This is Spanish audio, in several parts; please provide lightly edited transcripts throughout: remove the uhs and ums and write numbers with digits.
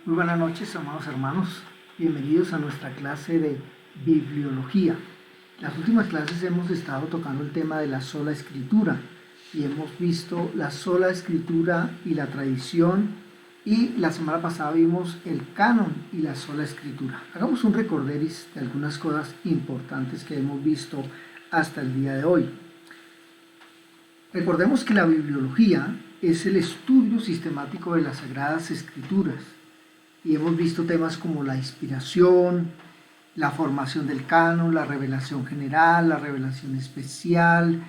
Muy buenas noches, amados hermanos. Bienvenidos a nuestra clase de bibliología. En las últimas clases hemos estado tocando el tema de la sola escritura y hemos visto la sola escritura y la tradición, y la semana pasada vimos el canon y la sola escritura. Hagamos un recorderis de algunas cosas importantes que hemos visto hasta el día de hoy. Recordemos que la bibliología es el estudio sistemático de las Sagradas Escrituras, y hemos visto temas como la inspiración, la formación del canon, la revelación general, la revelación especial,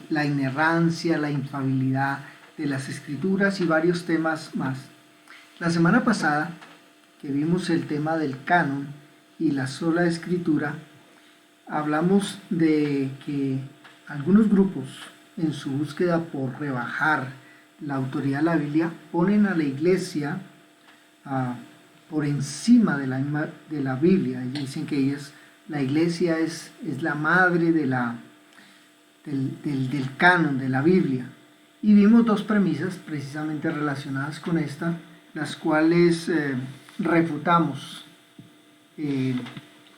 la inerrancia, la infalibilidad de las Escrituras y varios temas más. La semana pasada, que vimos el tema del canon y la sola escritura, hablamos de que algunos grupos, en su búsqueda por rebajar la autoridad de la Biblia, ponen a la iglesia por encima de la Biblia. Ellos dicen que la iglesia es la madre del canon de la Biblia. Y vimos dos premisas precisamente relacionadas con esta, las cuales refutamos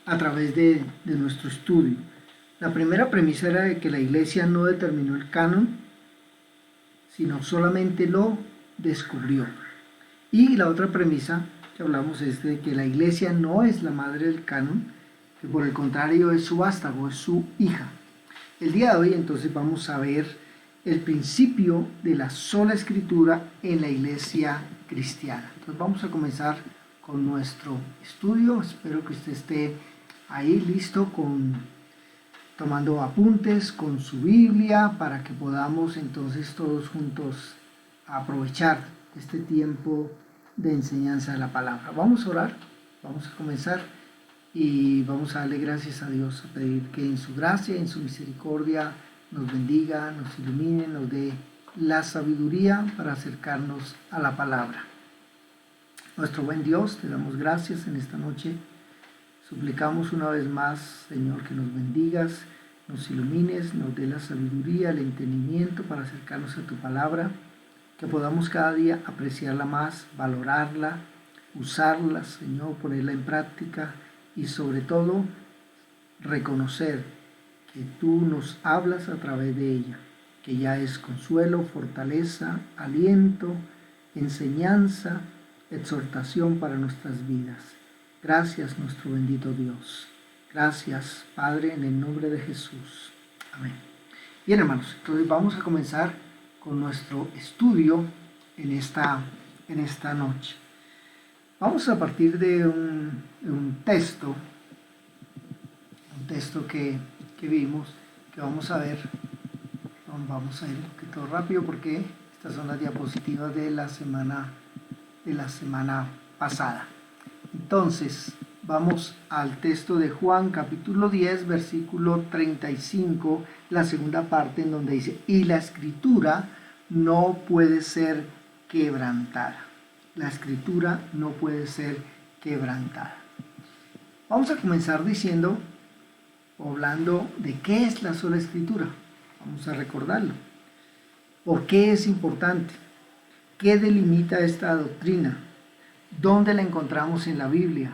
a través de nuestro estudio. La primera premisa era de que la iglesia no determinó el canon, sino solamente lo descubrió. Y la otra premisa que hablamos es de que la iglesia no es la madre del canon, que por el contrario es su vástago, es su hija. El día de hoy entonces vamos a ver el principio de la sola escritura en la iglesia cristiana. Entonces vamos a comenzar con nuestro estudio. Espero que usted esté ahí listo tomando apuntes con su Biblia, para que podamos entonces todos juntos aprovechar este tiempo de enseñanza de la palabra. Vamos a orar, vamos a comenzar y vamos a darle gracias a Dios, a pedir que en su gracia, en su misericordia, nos bendiga, nos ilumine, nos dé la sabiduría para acercarnos a la palabra. Nuestro buen Dios, te damos gracias en esta noche. Suplicamos una vez más, Señor, que nos bendigas, nos ilumines, nos dé la sabiduría, el entendimiento para acercarnos a tu palabra, que podamos cada día apreciarla más, valorarla, usarla, Señor, ponerla en práctica y sobre todo reconocer que tú nos hablas a través de ella, que ya es consuelo, fortaleza, aliento, enseñanza, exhortación para nuestras vidas. Gracias, nuestro bendito Dios. Gracias, Padre, en el nombre de Jesús. Amén. Bien, hermanos, entonces vamos a comenzar con nuestro estudio en esta noche. Vamos a partir de un texto que vimos, que vamos a ver. Vamos a ir un poquito rápido porque estas son las diapositivas de la semana pasada. Entonces, vamos al texto de Juan, capítulo 10, versículo 35, la segunda parte, en donde dice: y la escritura no puede ser quebrantada. La escritura no puede ser quebrantada. Vamos a comenzar hablando de qué es la sola escritura. Vamos a recordarlo. ¿Por qué es importante? ¿Qué delimita esta doctrina? ¿Dónde la encontramos en la Biblia?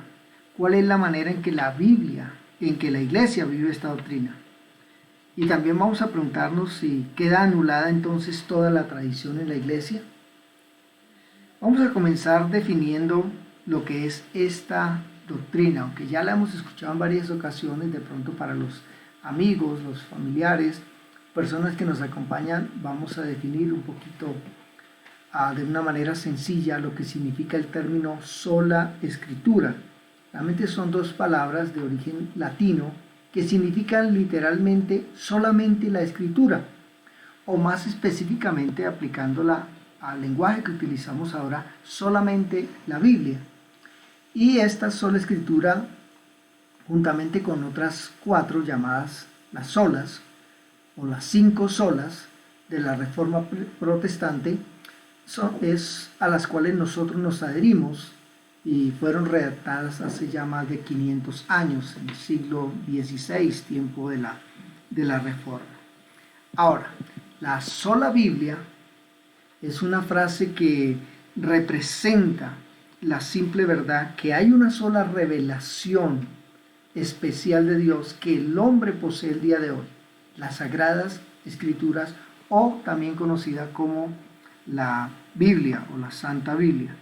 ¿Cuál es la manera en que la iglesia vive esta doctrina? Y también vamos a preguntarnos si queda anulada entonces toda la tradición en la iglesia. Vamos a comenzar definiendo lo que es esta doctrina, aunque ya la hemos escuchado en varias ocasiones. De pronto, para los amigos, los familiares, personas que nos acompañan, vamos a definir un poquito de una manera sencilla lo que significa el término sola escritura. Realmente son dos palabras de origen latino que significan literalmente solamente la escritura, o más específicamente, aplicándola al lenguaje que utilizamos ahora, solamente la Biblia. Y esta sola escritura, juntamente con otras 4 llamadas las solas, o las 5 solas de la Reforma Protestante, es a las cuales nosotros nos adherimos, y fueron redactadas hace ya más de 500 años, en el siglo XVI, tiempo de la Reforma. Ahora, la sola Biblia es una frase que representa la simple verdad que hay una sola revelación especial de Dios que el hombre posee el día de hoy, las Sagradas Escrituras, o también conocida como la Biblia o la Santa Biblia.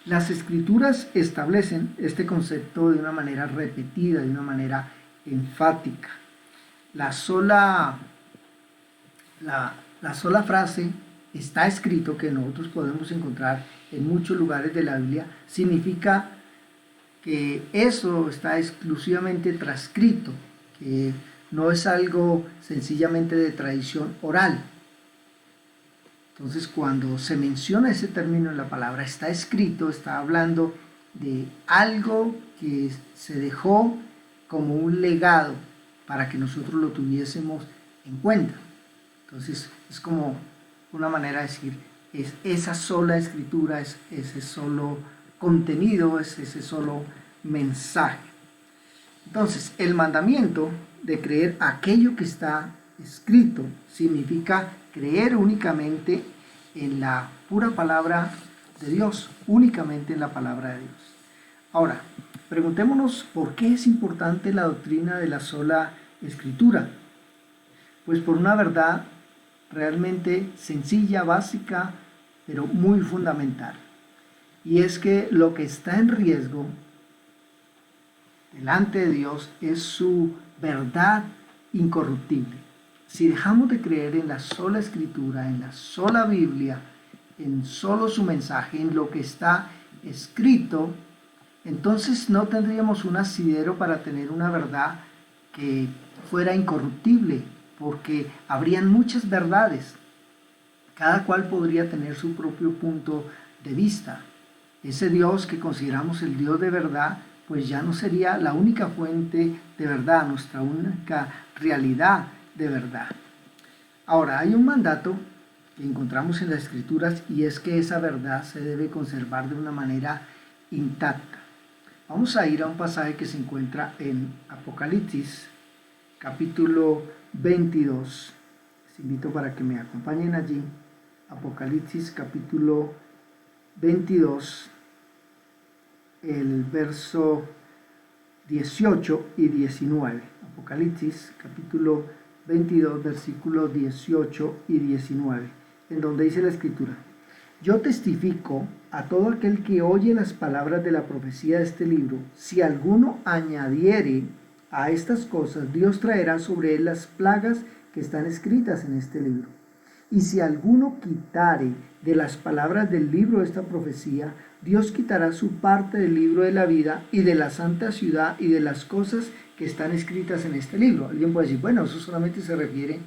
Las Escrituras establecen este concepto de una manera repetida, de una manera enfática. La sola frase "está escrito", que nosotros podemos encontrar en muchos lugares de la Biblia, significa que eso está exclusivamente transcrito, que no es algo sencillamente de tradición oral. Entonces, cuando se menciona ese término en la palabra "está escrito", está hablando de algo que se dejó como un legado para que nosotros lo tuviésemos en cuenta. Entonces, es como una manera de decir, es esa sola escritura, es ese solo contenido, es ese solo mensaje. Entonces, el mandamiento de creer aquello que está escrito significa creer únicamente en la pura palabra de Dios, únicamente en la palabra de Dios. Ahora, preguntémonos por qué es importante la doctrina de la sola escritura. Pues por una verdad realmente sencilla, básica, pero muy fundamental. Y es que lo que está en riesgo delante de Dios es su verdad incorruptible. Si dejamos de creer en la sola escritura, en la sola Biblia, en solo su mensaje, en lo que está escrito, entonces no tendríamos un asidero para tener una verdad que fuera incorruptible, porque habrían muchas verdades. Cada cual podría tener su propio punto de vista. Ese Dios que consideramos el Dios de verdad, pues ya no sería la única fuente de verdad, nuestra única realidad de verdad. Ahora, hay un mandato que encontramos en las Escrituras, y es que esa verdad se debe conservar de una manera intacta. Vamos a ir a un pasaje que se encuentra en Apocalipsis, capítulo 22. Les invito para que me acompañen allí. Apocalipsis, capítulo 22, el verso 18 y 19. Apocalipsis, capítulo 22, versículos 18 y 19, en donde dice la Escritura: Yo testifico a todo aquel que oye las palabras de la profecía de este libro, si alguno añadiere a estas cosas, Dios traerá sobre él las plagas que están escritas en este libro. Y si alguno quitare de las palabras del libro de esta profecía, Dios quitará su parte del libro de la vida y de la santa ciudad y de las cosas que están escritas en este libro. Alguien puede decir, bueno, eso solamente se refiere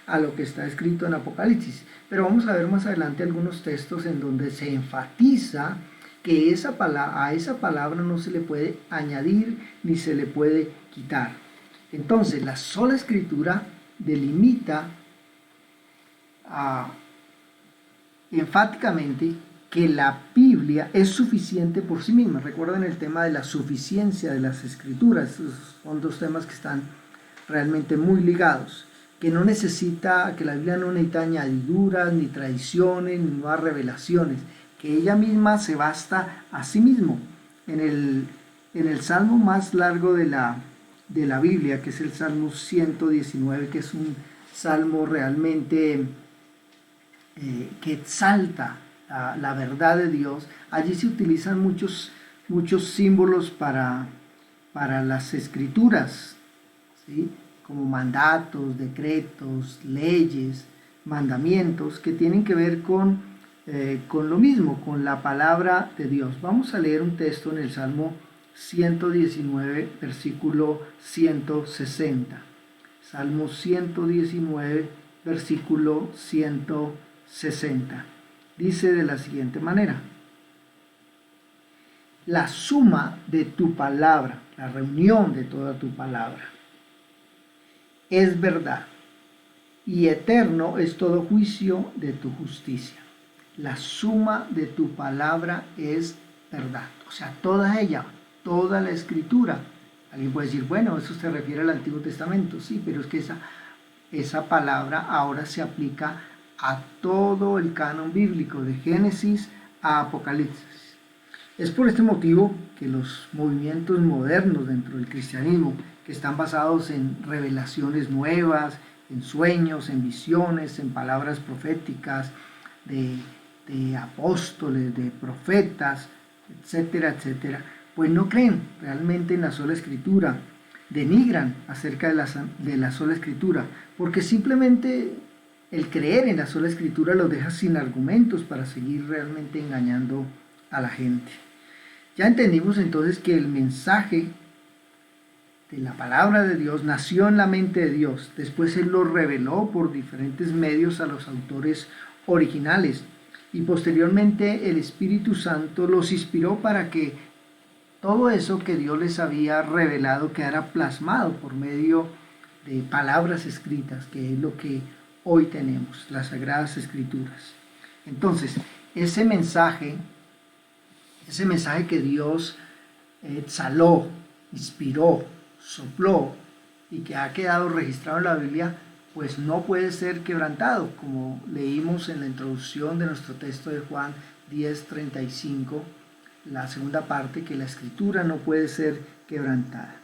a lo que está escrito en Apocalipsis, pero vamos a ver más adelante algunos textos en donde se enfatiza que a esa palabra no se le puede añadir ni se le puede quitar. Entonces, la sola escritura delimita enfáticamente que la Biblia es suficiente por sí misma. Recuerden el tema de la suficiencia de las Escrituras. Son dos temas que están realmente muy ligados. Que la Biblia no necesita añadiduras, ni tradiciones, ni nuevas revelaciones. Que ella misma se basta a sí mismo. En el salmo más largo de la Biblia, que es el Salmo 119, que es un salmo realmente que exalta la verdad de Dios. Allí se utilizan muchos símbolos para las escrituras, ¿sí? Como mandatos, decretos, leyes, mandamientos, que tienen que ver con lo mismo, con la palabra de Dios. Vamos a leer un texto en el Salmo 119, versículo 160. Salmo 119, versículo 160. Dice de la siguiente manera: la suma de tu palabra, la reunión de toda tu palabra, es verdad, y eterno es todo juicio de tu justicia. La suma de tu palabra es verdad, o sea, toda ella, toda la escritura. Alguien puede decir, bueno, eso se refiere al Antiguo Testamento. Sí, pero es que esa palabra ahora se aplica a todo el canon bíblico, de Génesis a Apocalipsis. Es por este motivo que los movimientos modernos dentro del cristianismo, que están basados en revelaciones nuevas, en sueños, en visiones, en palabras proféticas de apóstoles, de profetas, etcétera, etcétera, pues no creen realmente en la sola escritura, denigran acerca de la sola escritura, porque simplemente el creer en la sola escritura los deja sin argumentos para seguir realmente engañando a la gente. Ya entendimos entonces que el mensaje de la palabra de Dios nació en la mente de Dios, después Él lo reveló por diferentes medios a los autores originales y posteriormente el Espíritu Santo los inspiró para que todo eso que Dios les había revelado quedara plasmado por medio de palabras escritas, que es lo que hoy tenemos, las Sagradas Escrituras. Entonces, ese mensaje que Dios exhaló, inspiró, sopló y que ha quedado registrado en la Biblia, pues no puede ser quebrantado, como leímos en la introducción de nuestro texto de Juan 10:35, la segunda parte, que la escritura no puede ser quebrantada.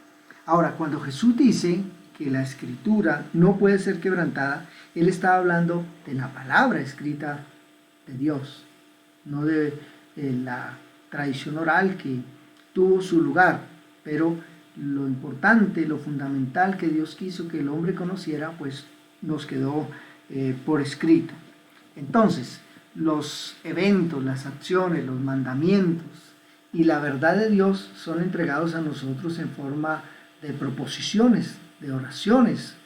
Ahora, cuando Jesús dice que la escritura no puede ser quebrantada, Él estaba hablando de la palabra escrita de Dios, no de la tradición oral que tuvo su lugar, pero lo importante, lo fundamental que Dios quiso que el hombre conociera, pues nos quedó por escrito. Entonces, los eventos, las acciones, los mandamientos y la verdad de Dios son entregados a nosotros en forma de proposiciones, de oraciones,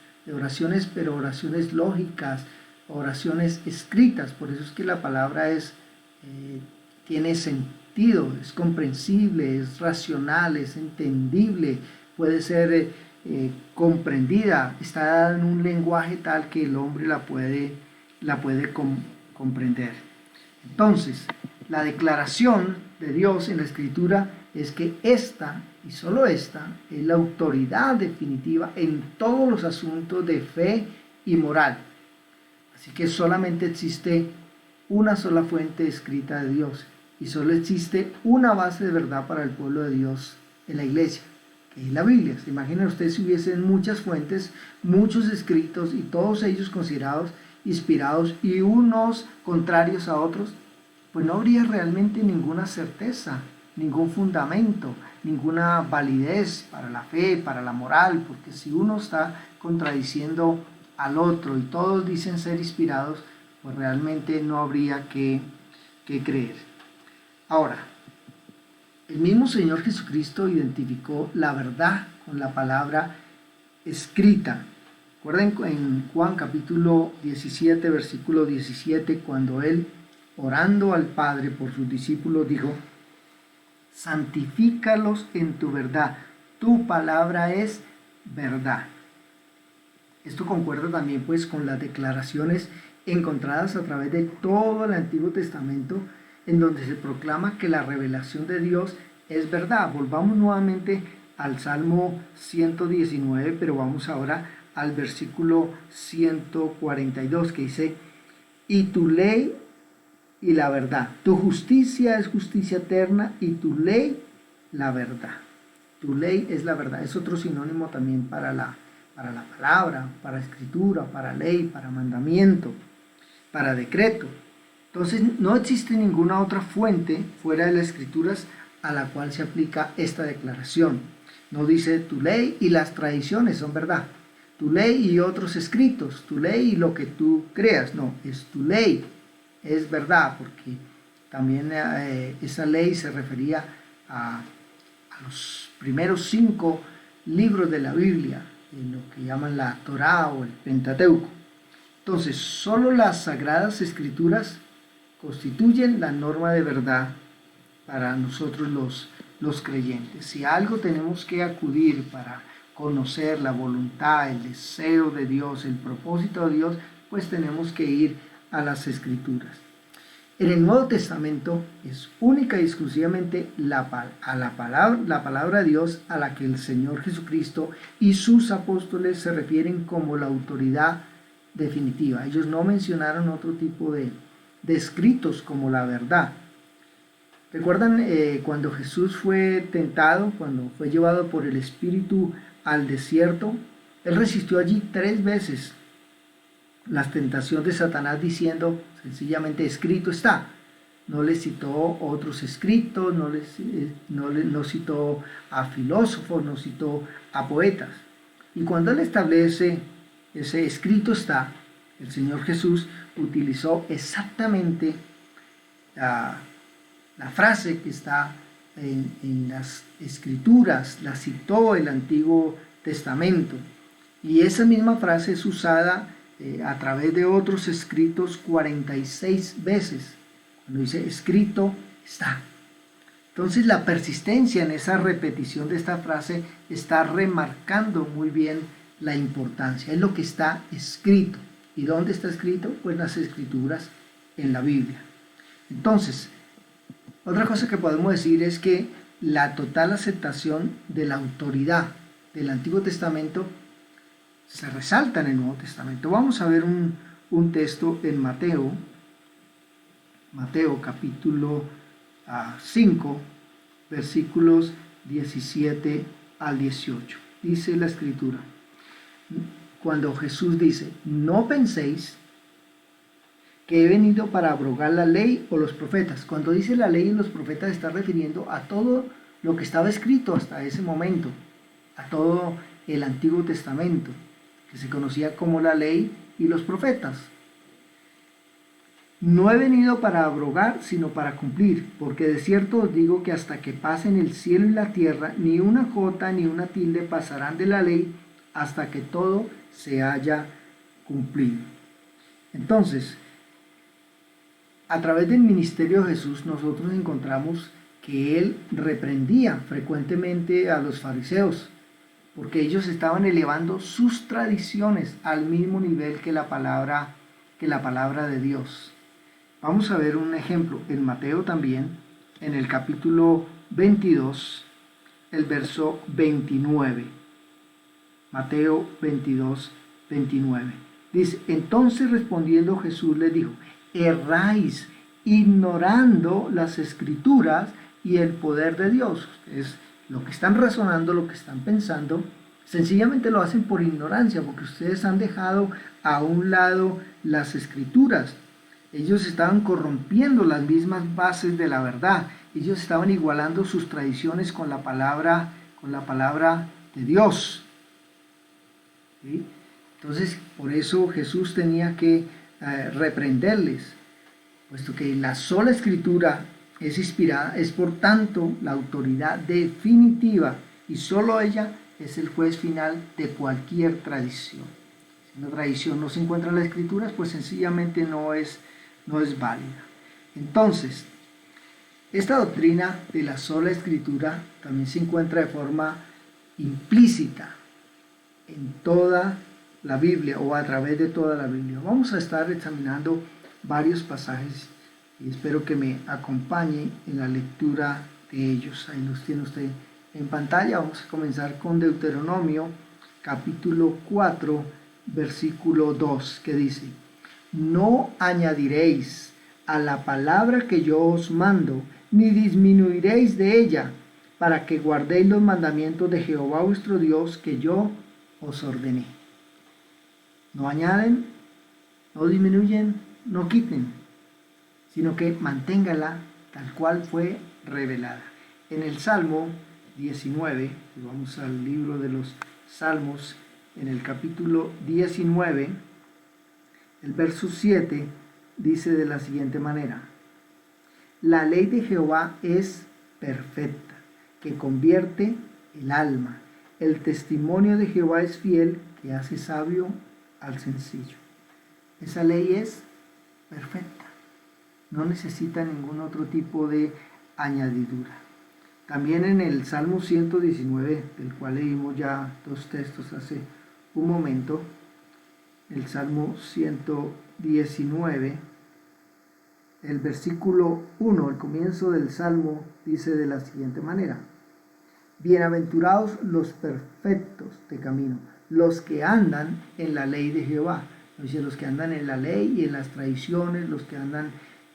pero oraciones lógicas, oraciones escritas. Por eso es que la palabra tiene sentido, es comprensible, es racional, es entendible, puede ser comprendida, está dada en un lenguaje tal que el hombre la puede comprender. Entonces, la declaración de Dios en la Escritura es que esta, y solo esta, es la autoridad definitiva en todos los asuntos de fe y moral. Así que solamente existe una sola fuente escrita de Dios y solo existe una base de verdad para el pueblo de Dios en la iglesia, que es la Biblia. ¿Se imaginan ustedes si hubiesen muchas fuentes, muchos escritos y todos ellos considerados inspirados y unos contrarios a otros? Pues no habría realmente ninguna certeza, ningún fundamento, ninguna validez para la fe, para la moral, porque si uno está contradiciendo al otro y todos dicen ser inspirados, pues realmente no habría que creer. Ahora, el mismo Señor Jesucristo identificó la verdad con la palabra escrita. Recuerden en Juan capítulo 17, versículo 17, cuando Él, orando al Padre por sus discípulos, dijo: santifícalos en tu verdad, tu palabra es verdad. Esto concuerda también pues con las declaraciones encontradas a través de todo el Antiguo Testamento, en donde se proclama que la revelación de Dios es verdad. Volvamos nuevamente al Salmo 119, pero vamos ahora al versículo 142, que dice: y tu ley y la verdad, tu justicia es justicia eterna y tu ley la verdad. Tu ley es la verdad, es otro sinónimo también para la palabra, para escritura, para ley, para mandamiento, para decreto. Entonces no existe ninguna otra fuente fuera de las escrituras a la cual se aplica esta declaración. No dice tu ley y las tradiciones son verdad, tu ley y otros escritos, tu ley y lo que tú creas. No, es tu ley, es verdad, porque también esa ley se refería a los primeros 5 libros de la Biblia, en lo que llaman la Torá o el Pentateuco. Entonces, solo las Sagradas Escrituras constituyen la norma de verdad para nosotros los creyentes. Si algo tenemos que acudir para conocer la voluntad, el deseo de Dios, el propósito de Dios, pues tenemos que ir a las Escrituras. En el Nuevo Testamento es única y exclusivamente la palabra de Dios a la que el Señor Jesucristo y sus apóstoles se refieren como la autoridad definitiva. Ellos no mencionaron otro tipo de escritos como la verdad. ¿Recuerdan cuando Jesús fue tentado, cuando fue llevado por el Espíritu al desierto? Él resistió allí 3 veces las tentaciones de Satanás diciendo sencillamente escrito está. No le citó otros escritos, no citó a filósofos, no citó a poetas. Y cuando él establece ese escrito está, el Señor Jesús utilizó exactamente la frase que está en las escrituras, la citó el Antiguo Testamento. Y esa misma frase es usada a través de otros escritos 46 veces. Cuando dice escrito está. Entonces la persistencia en esa repetición de esta frase está remarcando muy bien la importancia. Es lo que está escrito. ¿Y dónde está escrito? Pues en las escrituras, en la Biblia. Entonces, otra cosa que podemos decir es que la total aceptación de la autoridad del Antiguo Testamento se resalta en el Nuevo Testamento. Vamos a ver un texto en Mateo capítulo 5, versículos 17 al 18. Dice la Escritura, cuando Jesús dice, no penséis que he venido para abrogar la ley o los profetas. Cuando dice la ley y los profetas está refiriendo a todo lo que estaba escrito hasta ese momento, a todo el Antiguo Testamento, que se conocía como la ley y los profetas. No he venido para abrogar, sino para cumplir, porque de cierto os digo que hasta que pasen el cielo y la tierra, ni una jota ni una tilde pasarán de la ley hasta que todo se haya cumplido. Entonces, a través del ministerio de Jesús nosotros encontramos que él reprendía frecuentemente a los fariseos, porque ellos estaban elevando sus tradiciones al mismo nivel que la palabra de Dios. Vamos a ver un ejemplo en Mateo también, en el capítulo 22, el verso 29. Mateo 22, 29. Dice, entonces respondiendo Jesús les dijo, erráis ignorando las escrituras y el poder de Dios. Ustedes lo que están razonando, lo que están pensando, sencillamente lo hacen por ignorancia, porque ustedes han dejado a un lado las escrituras. Ellos estaban corrompiendo las mismas bases de la verdad. Ellos estaban igualando sus tradiciones con la palabra de Dios. ¿Sí? Entonces, por eso Jesús tenía que reprenderles, puesto que la sola escritura es inspirada, es por tanto la autoridad definitiva y solo ella es el juez final de cualquier tradición. Si una tradición no se encuentra en las escrituras, pues sencillamente no es válida. Entonces, esta doctrina de la sola escritura también se encuentra de forma implícita en toda la Biblia o a través de toda la Biblia. Vamos a estar examinando varios pasajes y espero que me acompañe en la lectura de ellos. Ahí los tiene usted en pantalla. Vamos a comenzar con Deuteronomio capítulo 4 versículo 2, que dice, no añadiréis a la palabra que yo os mando, ni disminuiréis de ella, para que guardéis los mandamientos de Jehová vuestro Dios que yo os ordené. No añaden, no disminuyen, no quiten, sino que manténgala tal cual fue revelada. En el Salmo 19, vamos al libro de los Salmos, en el capítulo 19, el verso 7 dice de la siguiente manera, la ley de Jehová es perfecta, que convierte el alma. El testimonio de Jehová es fiel, que hace sabio al sencillo. Esa ley es perfecta, no necesita ningún otro tipo de añadidura. También en el Salmo 119, del cual leímos ya 2 textos hace un momento, el Salmo 119, el versículo 1, el comienzo del Salmo dice de la siguiente manera, bienaventurados los perfectos de camino, los que andan en la ley de Jehová. Dice, los que andan en la ley y en las tradiciones, los que andan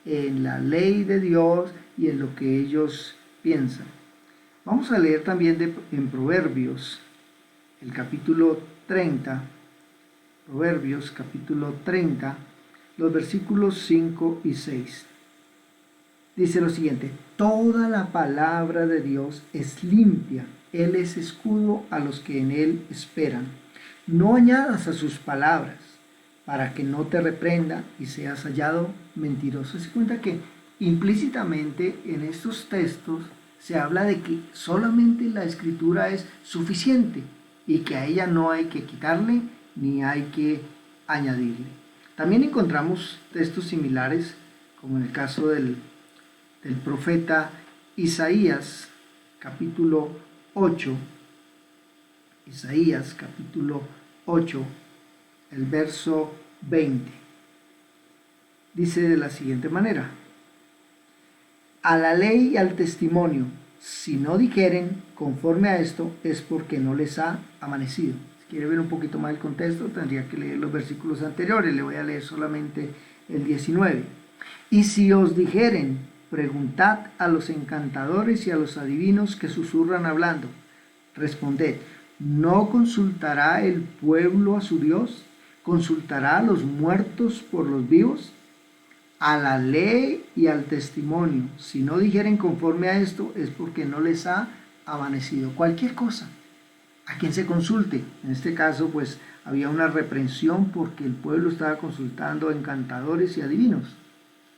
en la ley de Dios y en lo que ellos piensan. Vamos a leer también en Proverbios, el capítulo 30, Proverbios capítulo 30, los versículos 5 y 6. Dice lo siguiente: toda la palabra de Dios es limpia, Él es escudo a los que en Él esperan. No añadas a sus palabras, para que no te reprenda y seas hallado mentiroso. Se cuenta que implícitamente en estos textos se habla de que solamente la escritura es suficiente y que a ella no hay que quitarle ni hay que añadirle. También encontramos textos similares, como en el caso del profeta Isaías, capítulo 8, Isaías, capítulo 8, el verso 20. Dice de la siguiente manera: a la ley y al testimonio, si no dijeren conforme a esto, es porque no les ha amanecido. Si quiere ver un poquito más el contexto, tendría que leer los versículos anteriores. Le voy a leer solamente el 19. Y si os dijeren, preguntad a los encantadores y a los adivinos que susurran hablando. Responded, ¿no consultará el pueblo a su Dios? ¿Consultará a los muertos por los vivos? A la ley y al testimonio, si no dijeren conforme a esto, es porque no les ha amanecido. Cualquier cosa, a quien se consulte. En este caso, pues, había una reprensión porque el pueblo estaba consultando a encantadores y adivinos.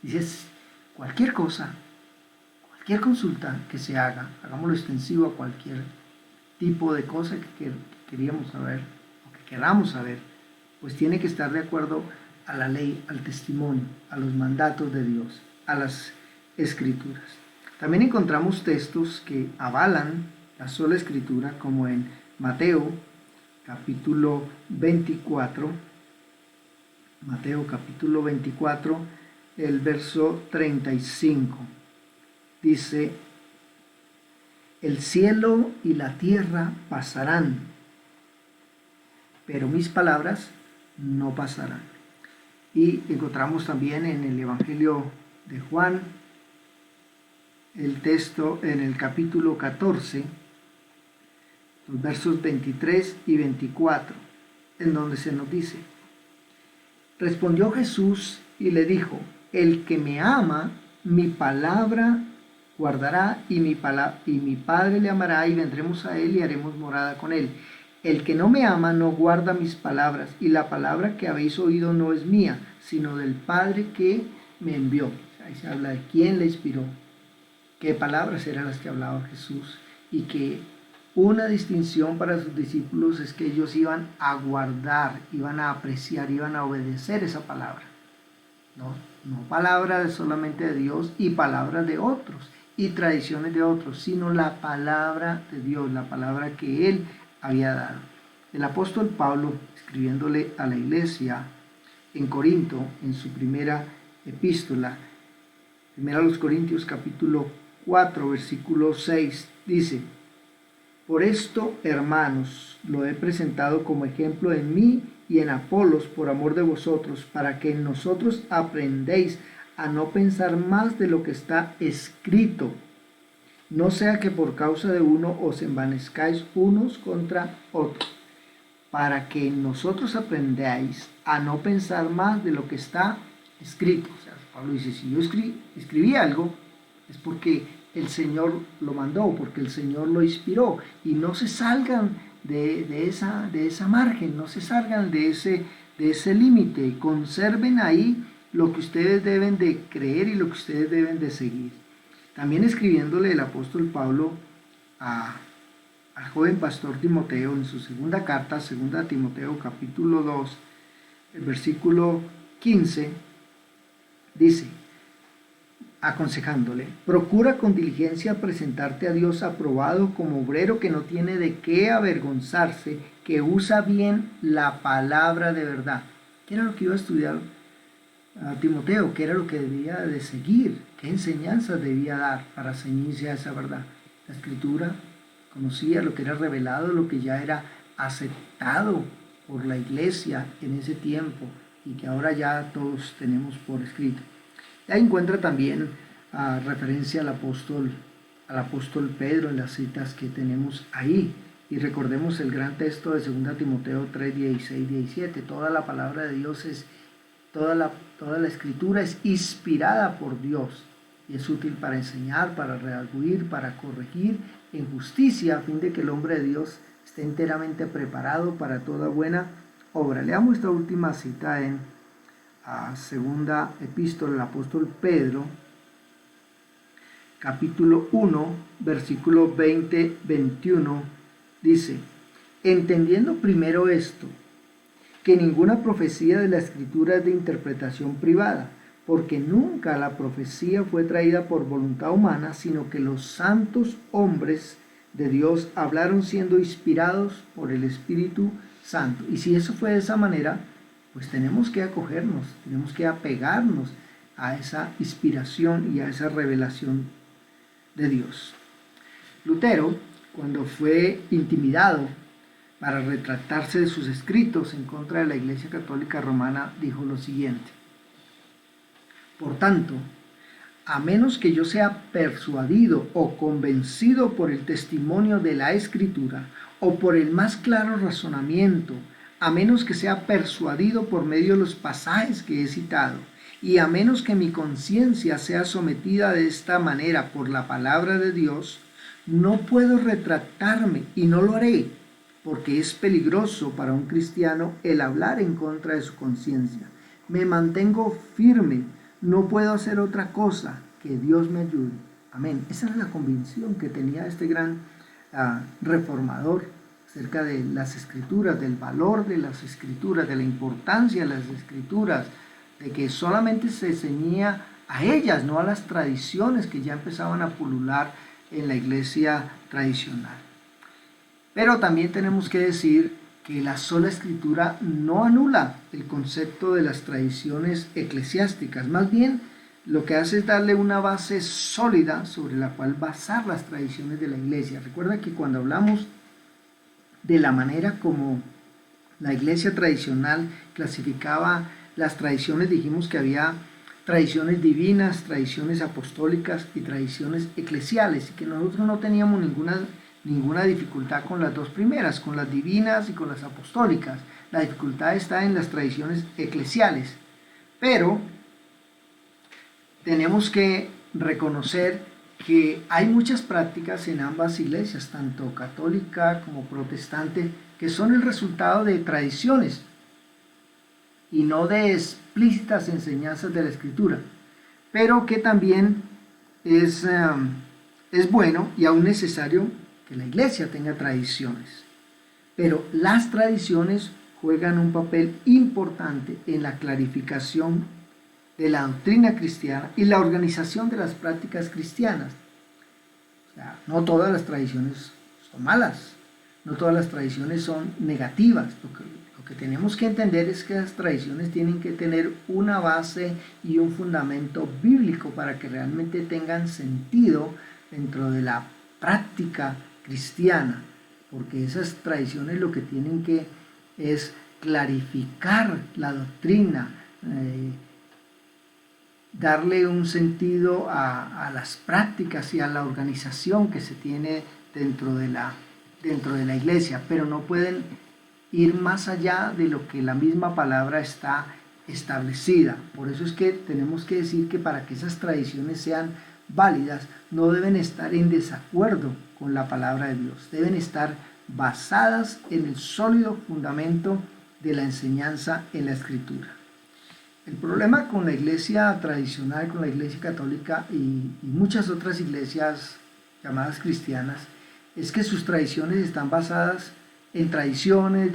Dices, cualquier cosa, cualquier consulta que se haga, hagámoslo extensivo a cualquier tipo de cosa que queríamos saber o que queramos saber, pues tiene que estar de acuerdo a la ley, al testimonio, a los mandatos de Dios, a las escrituras. También encontramos textos que avalan la sola escritura, como en Mateo capítulo 24, Mateo capítulo 24, el verso 35. Dice: el cielo y la tierra pasarán, pero mis palabras no pasarán. Y encontramos también en el Evangelio de Juan el texto en el capítulo 14, los versos 23 y 24, en donde se nos dice: respondió Jesús y le dijo, el que me ama, mi palabra guardará, y mi Padre le amará, y vendremos a él y haremos morada con él. El que no me ama no guarda mis palabras, y la palabra que habéis oído no es mía, sino del Padre que me envió. Ahí se habla de quién le inspiró, qué palabras eran las que hablaba Jesús, y que una distinción para sus discípulos es que ellos iban a guardar, iban a apreciar, iban a obedecer esa palabra. No palabras solamente de Dios y palabras de otros y tradiciones de otros, sino la palabra de Dios, la palabra que Él había dado. El apóstol Pablo, escribiéndole a la iglesia en Corinto, en su primera epístola, primera a los Corintios capítulo 4, versículo 6, dice: por esto, hermanos, lo he presentado como ejemplo en mí y en Apolos por amor de vosotros, para que en nosotros aprendéis a no pensar más de lo que está escrito, no sea que por causa de uno os envanezcáis unos contra otros, para que en nosotros aprendáis a no pensar más de lo que está escrito. O sea, Pablo dice, si yo escribí algo, es porque el Señor lo mandó, porque el Señor lo inspiró, y no se salgan de esa margen, no se salgan de ese límite, conserven ahí lo que ustedes deben de creer y lo que ustedes deben de seguir. También escribiéndole el apóstol Pablo al joven pastor Timoteo en su segunda carta, segunda Timoteo capítulo 2, el versículo 15, dice, aconsejándole, procura con diligencia presentarte a Dios aprobado como obrero que no tiene de qué avergonzarse, que usa bien la palabra de verdad. ¿Qué era lo que iba a estudiar a Timoteo? ¿Qué era lo que debía de seguir? ¿Qué enseñanzas debía dar para ceñirse a esa verdad? La escritura conocía lo que era revelado, lo que ya era aceptado por la iglesia en ese tiempo y que ahora ya todos tenemos por escrito. Y ahí encuentra también referencia al apóstol Pedro en las citas que tenemos ahí. Y recordemos el gran texto de 2 Timoteo 3, 16, 17. Toda la palabra de Dios toda la escritura es inspirada por Dios y es útil para enseñar, para redarguir, para corregir en justicia, a fin de que el hombre de Dios esté enteramente preparado para toda buena obra. Leamos esta última cita en segunda epístola del apóstol Pedro, capítulo 1, versículo 20-21, dice: entendiendo primero esto, que ninguna profecía de la Escritura es de interpretación privada, porque nunca la profecía fue traída por voluntad humana, sino que los santos hombres de Dios hablaron siendo inspirados por el Espíritu Santo. Y si eso fue de esa manera, pues tenemos que acogernos, tenemos que apegarnos a esa inspiración y a esa revelación de Dios. Lutero, cuando fue intimidado para retractarse de sus escritos en contra de la Iglesia Católica Romana, dijo lo siguiente: por tanto, a menos que yo sea persuadido o convencido por el testimonio de la Escritura o por el más claro razonamiento, a menos que sea persuadido por medio de los pasajes que he citado, y a menos que mi conciencia sea sometida de esta manera por la palabra de Dios, no puedo retractarme y no lo haré, porque es peligroso para un cristiano el hablar en contra de su conciencia. Me mantengo firme, no puedo hacer otra cosa, que Dios me ayude. Amén. Esa era la convicción que tenía este gran reformador acerca de las Escrituras, del valor de las Escrituras, de la importancia de las Escrituras, de que solamente se ceñía a ellas, no a las tradiciones que ya empezaban a pulular en la iglesia tradicional. Pero también tenemos que decir que la sola Escritura no anula el concepto de las tradiciones eclesiásticas, más bien lo que hace es darle una base sólida sobre la cual basar las tradiciones de la iglesia. Recuerda que cuando hablamos de la manera como la iglesia tradicional clasificaba las tradiciones, dijimos que había tradiciones divinas, tradiciones apostólicas y tradiciones eclesiales, y que nosotros no teníamos ninguna dificultad con las dos primeras, con las divinas y con las apostólicas. La dificultad está en las tradiciones eclesiales, pero tenemos que reconocer que hay muchas prácticas en ambas iglesias, tanto católica como protestante, que son el resultado de tradiciones y no de explícitas enseñanzas de la Escritura, pero que también es bueno y aún necesario que la iglesia tenga tradiciones. Pero las tradiciones juegan un papel importante en la clarificación de la doctrina cristiana y la organización de las prácticas cristianas. O sea, no todas las tradiciones son malas, no todas las tradiciones son negativas. Lo que tenemos que entender es que las tradiciones tienen que tener una base y un fundamento bíblico para que realmente tengan sentido dentro de la práctica cristiana, porque esas tradiciones lo que tienen que es clarificar la doctrina, darle un sentido a las prácticas y a la organización que se tiene dentro de la iglesia, pero no pueden ir más allá de lo que la misma palabra está establecida. Por eso es que tenemos que decir que para que esas tradiciones sean válidas, no deben estar en desacuerdo con la palabra de Dios, deben estar basadas en el sólido fundamento de la enseñanza en la Escritura. El problema con la iglesia tradicional, con la iglesia católica y muchas otras iglesias llamadas cristianas, es que sus tradiciones están basadas en tradiciones,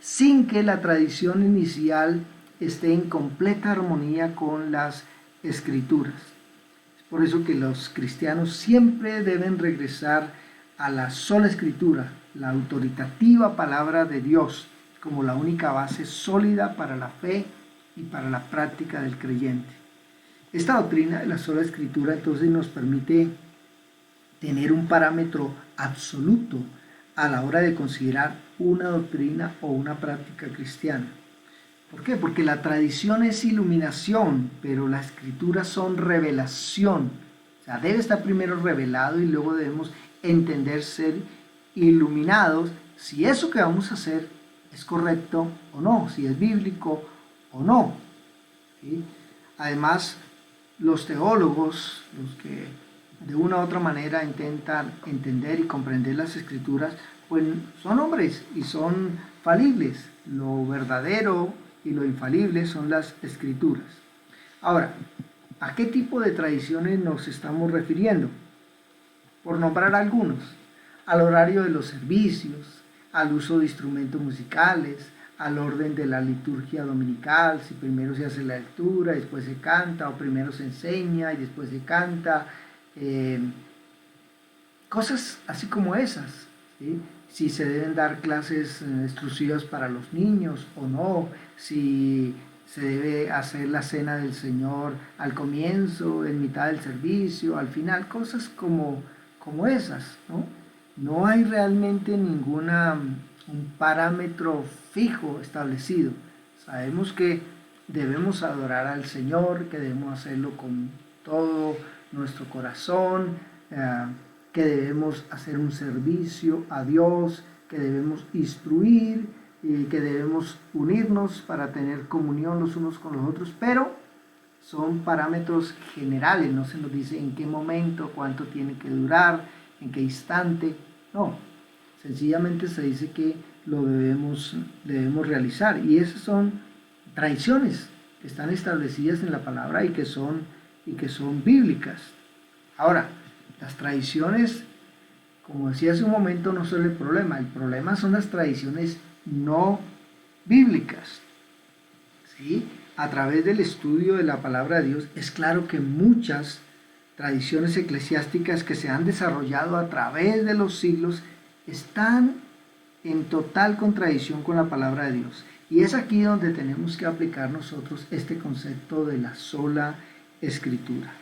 sin que la tradición inicial esté en completa armonía con las Escrituras. Es por eso que los cristianos siempre deben regresar a la sola Escritura, la autoritativa palabra de Dios, como la única base sólida para la fe y para la práctica del creyente. Esta doctrina de la sola Escritura entonces nos permite tener un parámetro absoluto a la hora de considerar una doctrina o una práctica cristiana. ¿Por qué? Porque la tradición es iluminación, pero las escrituras son revelación. O sea, debe estar primero revelado y luego debemos entender, ser iluminados si eso que vamos a hacer es correcto o no, si es bíblico o no. ¿Sí? Además, los teólogos, los que de una u otra manera intentan entender y comprender las escrituras, pues son hombres y son falibles. Lo verdadero y lo infalible son las escrituras. Ahora, ¿a qué tipo de tradiciones nos estamos refiriendo? Por nombrar algunos: al horario de los servicios, al uso de instrumentos musicales, al orden de la liturgia dominical, si primero se hace la lectura, después se canta, o primero se enseña y después se canta, cosas así como esas, ¿sí? Si se deben dar clases exclusivas para los niños o no, si se debe hacer la cena del Señor al comienzo, en mitad del servicio, al final, cosas como esas, ¿no? No hay realmente un parámetro fijo establecido. Sabemos que debemos adorar al Señor, que debemos hacerlo con todo nuestro corazón, que debemos hacer un servicio a Dios, que debemos instruir y que debemos unirnos para tener comunión los unos con los otros, pero son parámetros generales, no se nos dice en qué momento, cuánto tiene que durar, en qué instante, no, sencillamente se dice que lo debemos realizar, y esas son tradiciones que están establecidas en la palabra y que son bíblicas. Ahora, las tradiciones, como decía hace un momento, no son el problema son las tradiciones no bíblicas, ¿sí? A través del estudio de la palabra de Dios, es claro que muchas tradiciones eclesiásticas que se han desarrollado a través de los siglos están en total contradicción con la palabra de Dios. Y es aquí donde tenemos que aplicar nosotros este concepto de la sola escritura.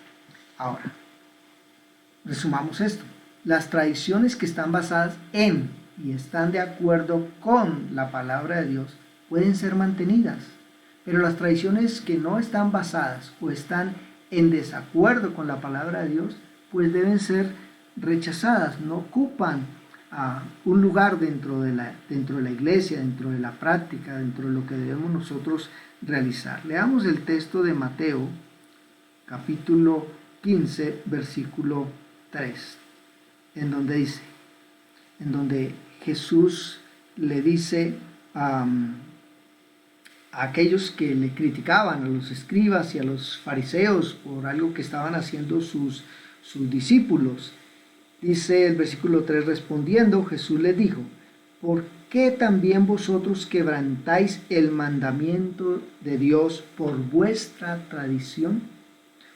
Ahora, resumamos esto. Las tradiciones que están basadas en y están de acuerdo con la palabra de Dios pueden ser mantenidas, pero las tradiciones que no están basadas o están en desacuerdo con la palabra de Dios, pues deben ser rechazadas, no ocupan un lugar dentro de la iglesia, dentro de la práctica, dentro de lo que debemos nosotros realizar. Leamos el texto de Mateo, capítulo 15, versículo 3, en donde Jesús le dice a aquellos que le criticaban, a los escribas y a los fariseos, por algo que estaban haciendo sus discípulos. Dice el versículo 3, respondiendo, Jesús les dijo: ¿por qué también vosotros quebrantáis el mandamiento de Dios por vuestra tradición?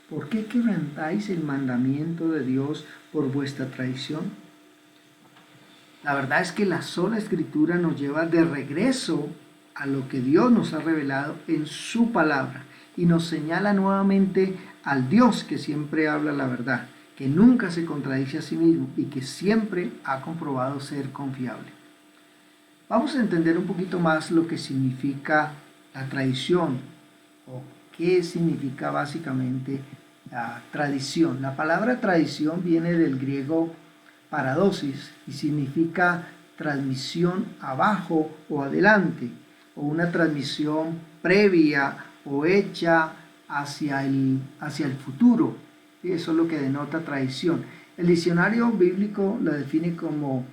¿Por qué quebrantáis el mandamiento de Dios por vuestra tradición? La verdad es que la sola escritura nos lleva de regreso a lo que Dios nos ha revelado en su palabra y nos señala nuevamente al Dios que siempre habla la verdad, que nunca se contradice a sí mismo y que siempre ha comprobado ser confiable. Vamos a entender un poquito más lo que significa la tradición o qué significa básicamente la tradición. La palabra tradición viene del griego paradosis y significa transmisión abajo o adelante, o una transmisión previa o hecha hacia el futuro. ¿Sí? Eso es lo que denota tradición. El diccionario bíblico la define como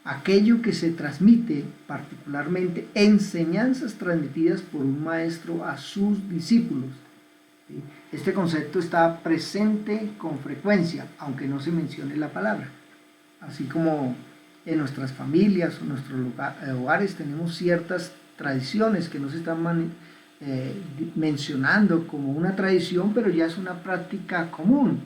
aquello que se transmite, particularmente enseñanzas transmitidas por un maestro a sus discípulos. ¿Sí? Este concepto está presente con frecuencia, aunque no se mencione la palabra. Así como en nuestras familias o nuestros hogares tenemos ciertas tradiciones que no se están mencionando como una tradición, pero ya es una práctica común.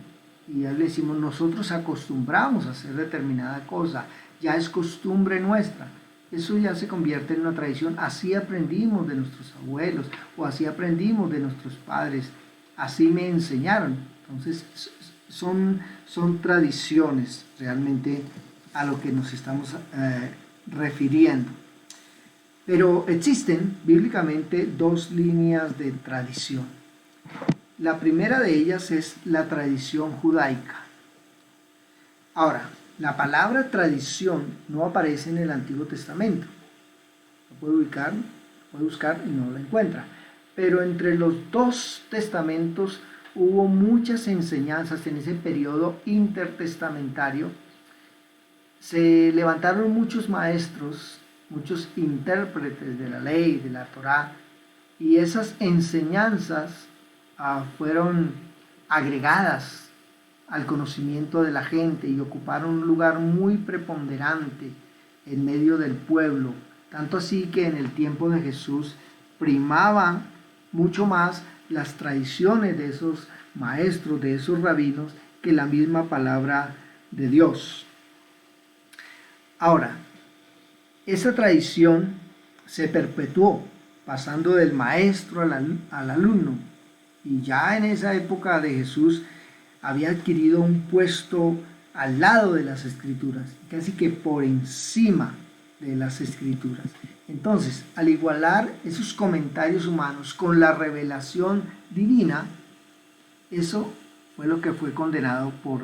Y ya le decimos, nosotros acostumbramos a hacer determinada cosa, ya es costumbre nuestra. Eso ya se convierte en una tradición. Así aprendimos de nuestros abuelos o así aprendimos de nuestros padres. Así me enseñaron. Entonces son tradiciones realmente a lo que nos estamos refiriendo. Pero existen bíblicamente dos líneas de tradición. La primera de ellas es la tradición judaica. Ahora, la palabra tradición no aparece en el Antiguo Testamento. Lo puede buscar y no la encuentra. Pero entre los dos testamentos hubo muchas enseñanzas en ese periodo intertestamentario. Se levantaron muchos maestros, muchos intérpretes de la ley, de la Torá, y esas enseñanzas fueron agregadas al conocimiento de la gente y ocuparon un lugar muy preponderante en medio del pueblo, tanto así que en el tiempo de Jesús primaban mucho más las tradiciones de esos maestros, de esos rabinos, que la misma palabra de Dios. Ahora, esa tradición se perpetuó, pasando del maestro al alumno, y ya en esa época de Jesús había adquirido un puesto al lado de las Escrituras, casi que por encima de las Escrituras. Entonces, al igualar esos comentarios humanos con la revelación divina, eso fue lo que fue condenado por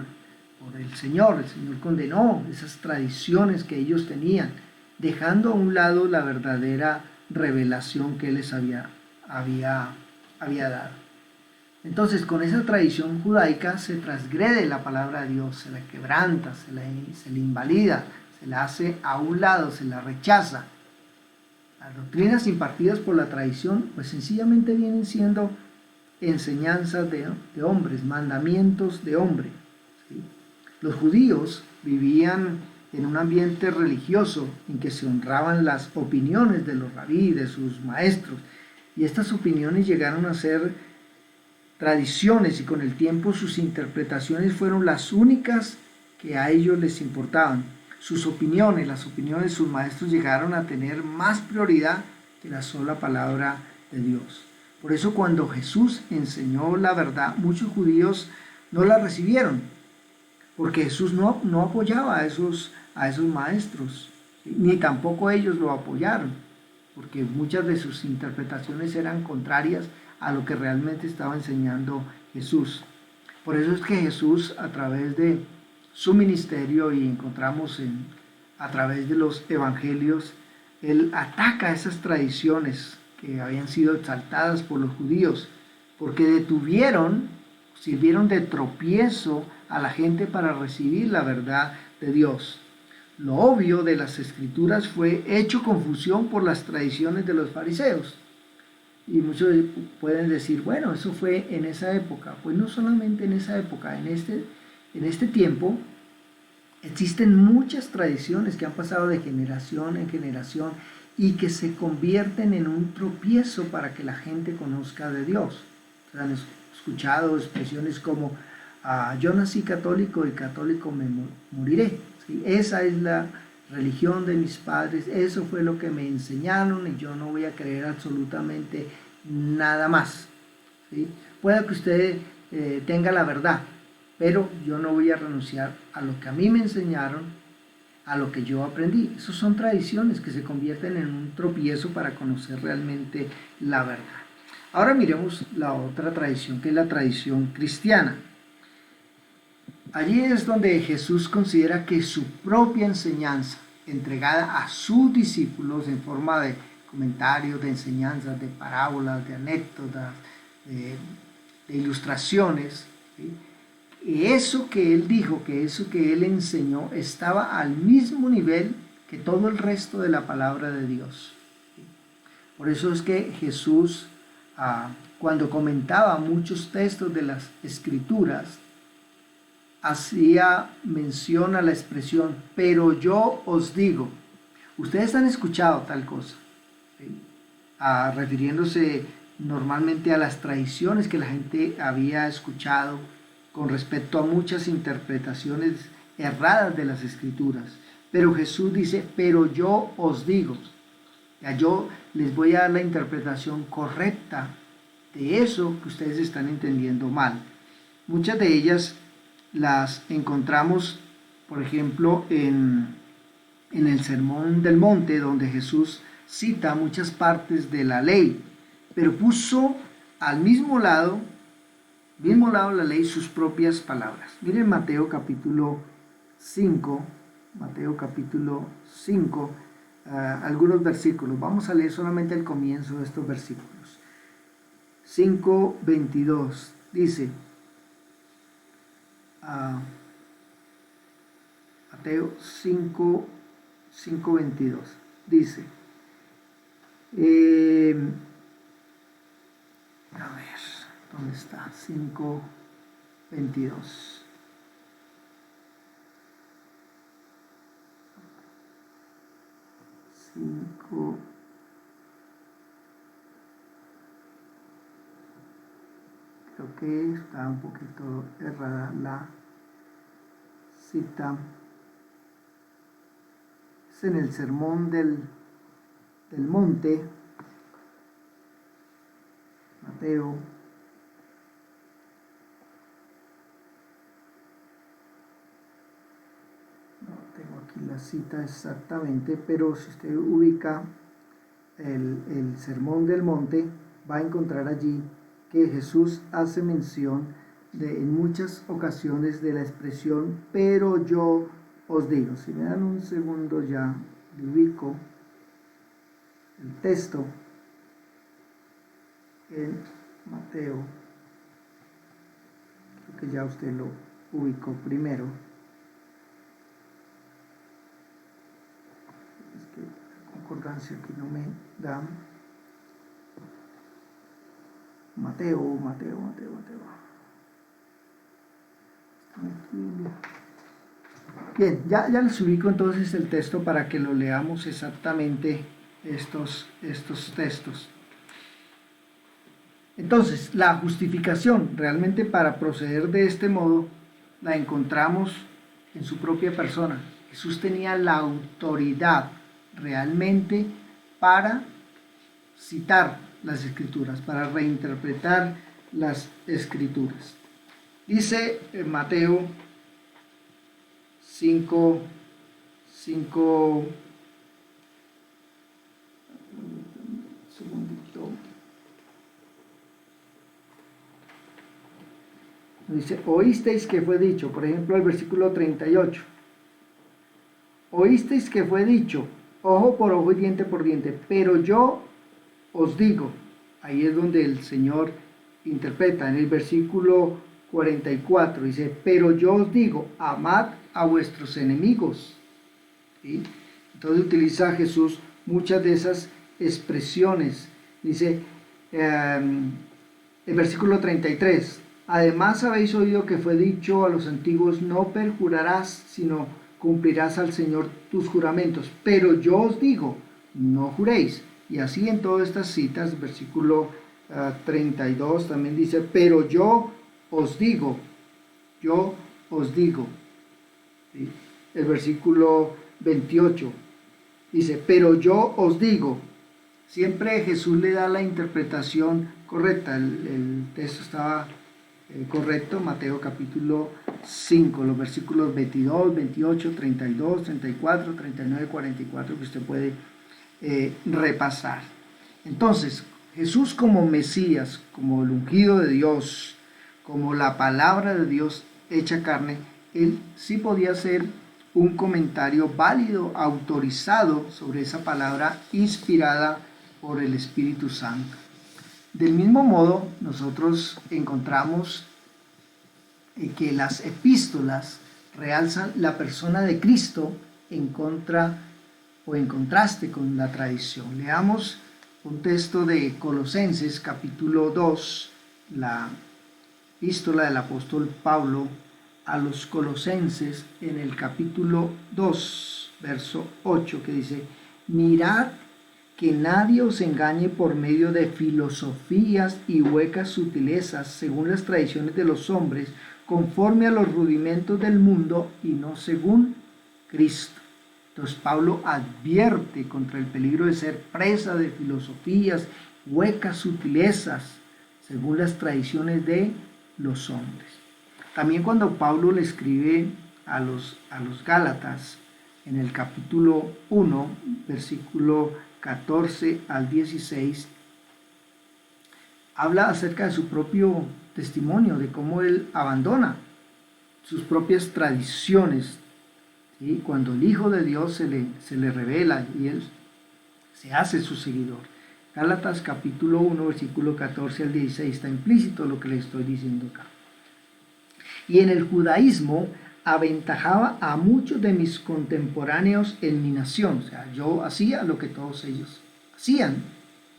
el Señor. El Señor condenó esas tradiciones que ellos tenían, dejando a un lado la verdadera revelación que Él les había dado. Entonces, con esa tradición judaica se transgrede la palabra de Dios, se la quebranta, se la invalida, se la hace a un lado, se la rechaza. Las doctrinas impartidas por la tradición, pues sencillamente vienen siendo enseñanzas de hombres, mandamientos de hombre. ¿Sí? Los judíos vivían en un ambiente religioso en que se honraban las opiniones de los rabí, de sus maestros, y estas opiniones llegaron a ser tradiciones y con el tiempo sus interpretaciones fueron las únicas que a ellos les importaban. Sus opiniones, las opiniones de sus maestros llegaron a tener más prioridad que la sola palabra de Dios. Por eso cuando Jesús enseñó la verdad, muchos judíos no la recibieron, porque Jesús no apoyaba a esos maestros, ¿sí? Ni tampoco ellos lo apoyaron, porque muchas de sus interpretaciones eran contrarias a lo que realmente estaba enseñando Jesús. Por eso es que Jesús, a través de su ministerio, y encontramos a través de los evangelios, Él ataca esas tradiciones que habían sido exaltadas por los judíos, porque sirvieron de tropiezo a la gente para recibir la verdad de Dios. Lo obvio de las Escrituras fue hecho confusión por las tradiciones de los fariseos. Y muchos pueden decir, bueno, eso fue en esa época. Pues no solamente en esa época, en este tiempo existen muchas tradiciones que han pasado de generación en generación y que se convierten en un tropiezo para que la gente conozca de Dios. Han escuchado expresiones como yo nací católico y católico me moriré. ¿Sí? Esa es la religión de mis padres, eso fue lo que me enseñaron y yo no voy a creer absolutamente nada más. ¿Sí? Puede que usted tenga la verdad, pero yo no voy a renunciar a lo que a mí me enseñaron, a lo que yo aprendí. Esas son tradiciones que se convierten en un tropiezo para conocer realmente la verdad. Ahora miremos la otra tradición, que es la tradición cristiana. Allí es donde Jesús considera que su propia enseñanza, entregada a sus discípulos en forma de comentarios, de enseñanzas, de parábolas, de anécdotas, de ilustraciones, ¿sí? Y eso que Él dijo, que eso que Él enseñó, estaba al mismo nivel que todo el resto de la palabra de Dios. ¿Sí? Por eso es que Jesús, cuando comentaba muchos textos de las Escrituras, hacía mención a la expresión, pero yo os digo. Ustedes han escuchado tal cosa, ¿sí? Refiriéndose normalmente a las tradiciones que la gente había escuchado con respecto a muchas interpretaciones erradas de las Escrituras. Pero Jesús dice, pero yo os digo. Ya yo les voy a dar la interpretación correcta de eso que ustedes están entendiendo mal. Muchas de ellas las encontramos, por ejemplo, en el Sermón del Monte, donde Jesús cita muchas partes de la ley, pero puso al mismo lado de la ley sus propias palabras. Miren Mateo capítulo 5, algunos versículos. Vamos a leer solamente el comienzo de estos versículos. 5:22 dice, Mateo 5:22 dice, a ver, ¿dónde está? 5:22. Creo que está un poquito errada la cita. Es en el sermón del monte, Mateo. No tengo aquí la cita exactamente, pero si usted ubica el sermón del monte, va a encontrar allí que Jesús hace mención en muchas ocasiones de la expresión, pero yo os digo. Si me dan un segundo ya le ubico el texto en Mateo. Creo que ya usted lo ubicó primero. Es que la concordancia aquí no me da. Mateo. Bien, ya les ubico entonces el texto para que lo leamos exactamente estos textos. Entonces, la justificación realmente para proceder de este modo la encontramos en su propia persona. Jesús tenía la autoridad realmente para citar las Escrituras, para reinterpretar las Escrituras. Dice en Mateo 5, segundito. Dice, oísteis que fue dicho, por ejemplo el versículo 38. Oísteis que fue dicho, ojo por ojo y diente por diente, pero yo os digo, ahí es donde el Señor interpreta, en el versículo 44, dice, pero yo os digo, amad a vuestros enemigos. ¿Sí? Entonces utiliza Jesús muchas de esas expresiones. Dice, el versículo 33, además habéis oído que fue dicho a los antiguos, no perjurarás, sino cumplirás al Señor tus juramentos. Pero yo os digo, no juréis. Y así en todas estas citas, versículo 32 también dice, pero yo os digo. ¿Sí? El versículo 28 dice, pero yo os digo. Siempre Jesús le da la interpretación correcta. El texto estaba correcto, Mateo capítulo 5, los versículos 22, 28, 32, 34, 39, 44, que usted puede repasar. Entonces, Jesús como Mesías, como el ungido de Dios, como la palabra de Dios hecha carne, él sí podía hacer un comentario válido, autorizado sobre esa palabra inspirada por el Espíritu Santo. Del mismo modo, nosotros encontramos que las epístolas realzan la persona de Cristo en contra o en contraste con la tradición. Leamos un texto de Colosenses capítulo 2, la epístola del apóstol Pablo a los Colosenses en el capítulo 2, verso 8, que dice, mirad que nadie os engañe por medio de filosofías y huecas sutilezas según las tradiciones de los hombres, conforme a los rudimentos del mundo y no según Cristo. Entonces Pablo advierte contra el peligro de ser presa de filosofías, huecas sutilezas, según las tradiciones de los hombres. También cuando Pablo le escribe a los Gálatas, en el capítulo 1, versículo 14 al 16, habla acerca de su propio testimonio, de cómo él abandona sus propias tradiciones, ¿sí? Cuando el Hijo de Dios se le revela y él se hace su seguidor. Gálatas capítulo 1, versículo 14 al 16, está implícito lo que le estoy diciendo acá. Y en el judaísmo aventajaba a muchos de mis contemporáneos en mi nación. O sea, yo hacía lo que todos ellos hacían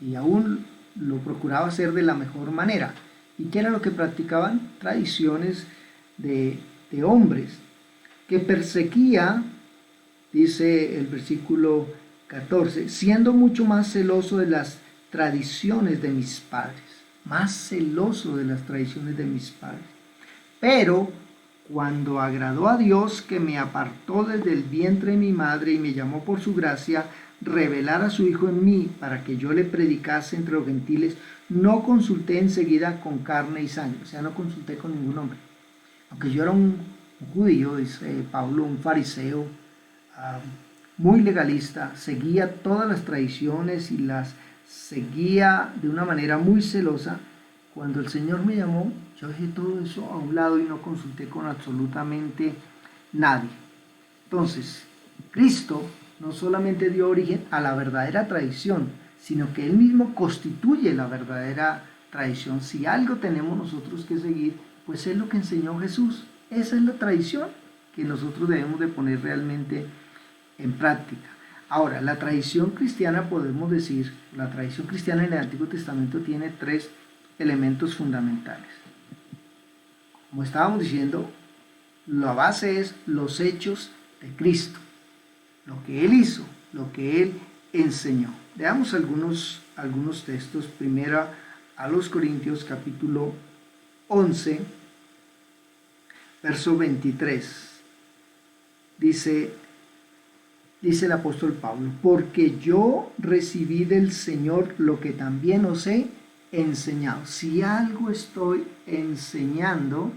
y aún lo procuraba hacer de la mejor manera. ¿Y qué era lo que practicaban? Tradiciones de hombres, que perseguía, dice el versículo 14, siendo mucho más celoso de las tradiciones de mis padres, más celoso de las tradiciones de mis padres. Pero cuando agradó a Dios, que me apartó desde el vientre de mi madre y me llamó por su gracia, revelar a su Hijo en mí para que yo le predicase entre los gentiles, no consulté enseguida con carne y sangre, o sea, no consulté con ningún hombre. Aunque yo era un judío, dice Pablo, un fariseo, muy legalista, seguía todas las tradiciones y las seguía de una manera muy celosa. Cuando el Señor me llamó, yo dejé todo eso a un lado y no consulté con absolutamente nadie. Entonces, Cristo no solamente dio origen a la verdadera tradición, sino que Él mismo constituye la verdadera tradición. Si algo tenemos nosotros que seguir, pues es lo que enseñó Jesús. Esa es la tradición que nosotros debemos de poner realmente en práctica. Ahora, la tradición cristiana, podemos decir, la tradición cristiana en el Antiguo Testamento tiene tres elementos fundamentales. Como estábamos diciendo, la base es los hechos de Cristo, lo que Él hizo, lo que Él enseñó. Veamos algunos textos. Primero a los Corintios capítulo 11, verso 23. Dice el apóstol Pablo, porque yo recibí del Señor lo que también os he enseñado. Si algo estoy enseñando,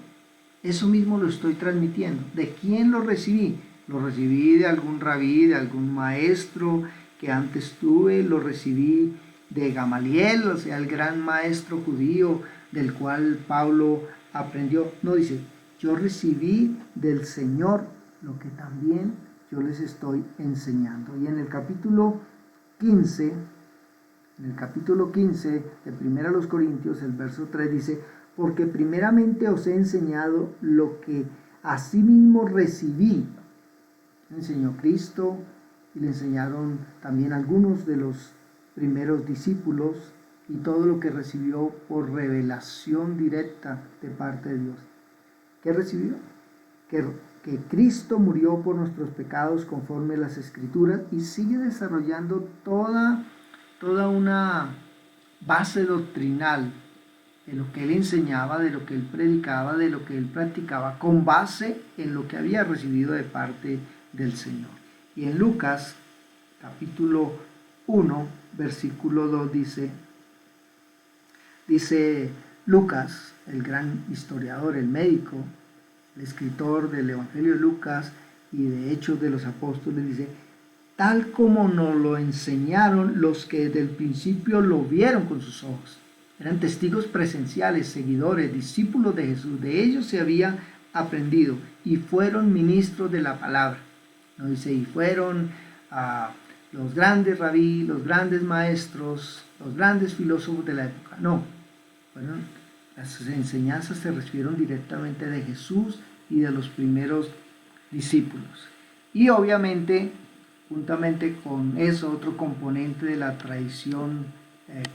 eso mismo lo estoy transmitiendo. ¿De quién lo recibí? Lo recibí de algún rabí, de algún maestro que antes tuve, lo recibí de Gamaliel, o sea, el gran maestro judío del cual Pablo aprendió. No, dice, yo recibí del Señor lo que también yo les estoy enseñando. Y en el capítulo 15 de 1 a los Corintios, el verso 3 dice, porque primeramente os he enseñado lo que asimismo recibí. Le enseñó Cristo y le enseñaron también algunos de los primeros discípulos y todo lo que recibió por revelación directa de parte de Dios. ¿Qué recibió? Que Cristo murió por nuestros pecados conforme a las Escrituras y sigue desarrollando toda una base doctrinal de lo que Él enseñaba, de lo que Él predicaba, de lo que Él practicaba, con base en lo que había recibido de parte del Señor. Y en Lucas, capítulo 1, versículo 2 dice Lucas, el gran historiador, el médico, el escritor del Evangelio de Lucas y de Hechos de los Apóstoles, dice, tal como nos lo enseñaron los que desde el principio lo vieron con sus ojos. Eran testigos presenciales, seguidores, discípulos de Jesús. De ellos se había aprendido y fueron ministros de la palabra. No dice, y fueron los grandes rabí, los grandes maestros, los grandes filósofos de la época. No, bueno, las enseñanzas se recibieron directamente de Jesús y de los primeros discípulos. Y obviamente, juntamente con eso, otro componente de la tradición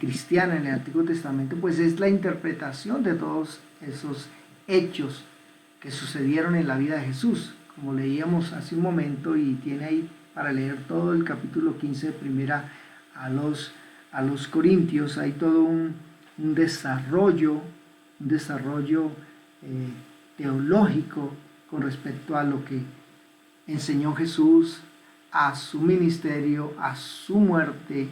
cristiana en el Antiguo Testamento, pues es la interpretación de todos esos hechos que sucedieron en la vida de Jesús, como leíamos hace un momento, y tiene ahí para leer todo el capítulo 15 de primera a los Corintios. Hay todo un desarrollo teológico con respecto a lo que enseñó Jesús, a su ministerio, a su muerte,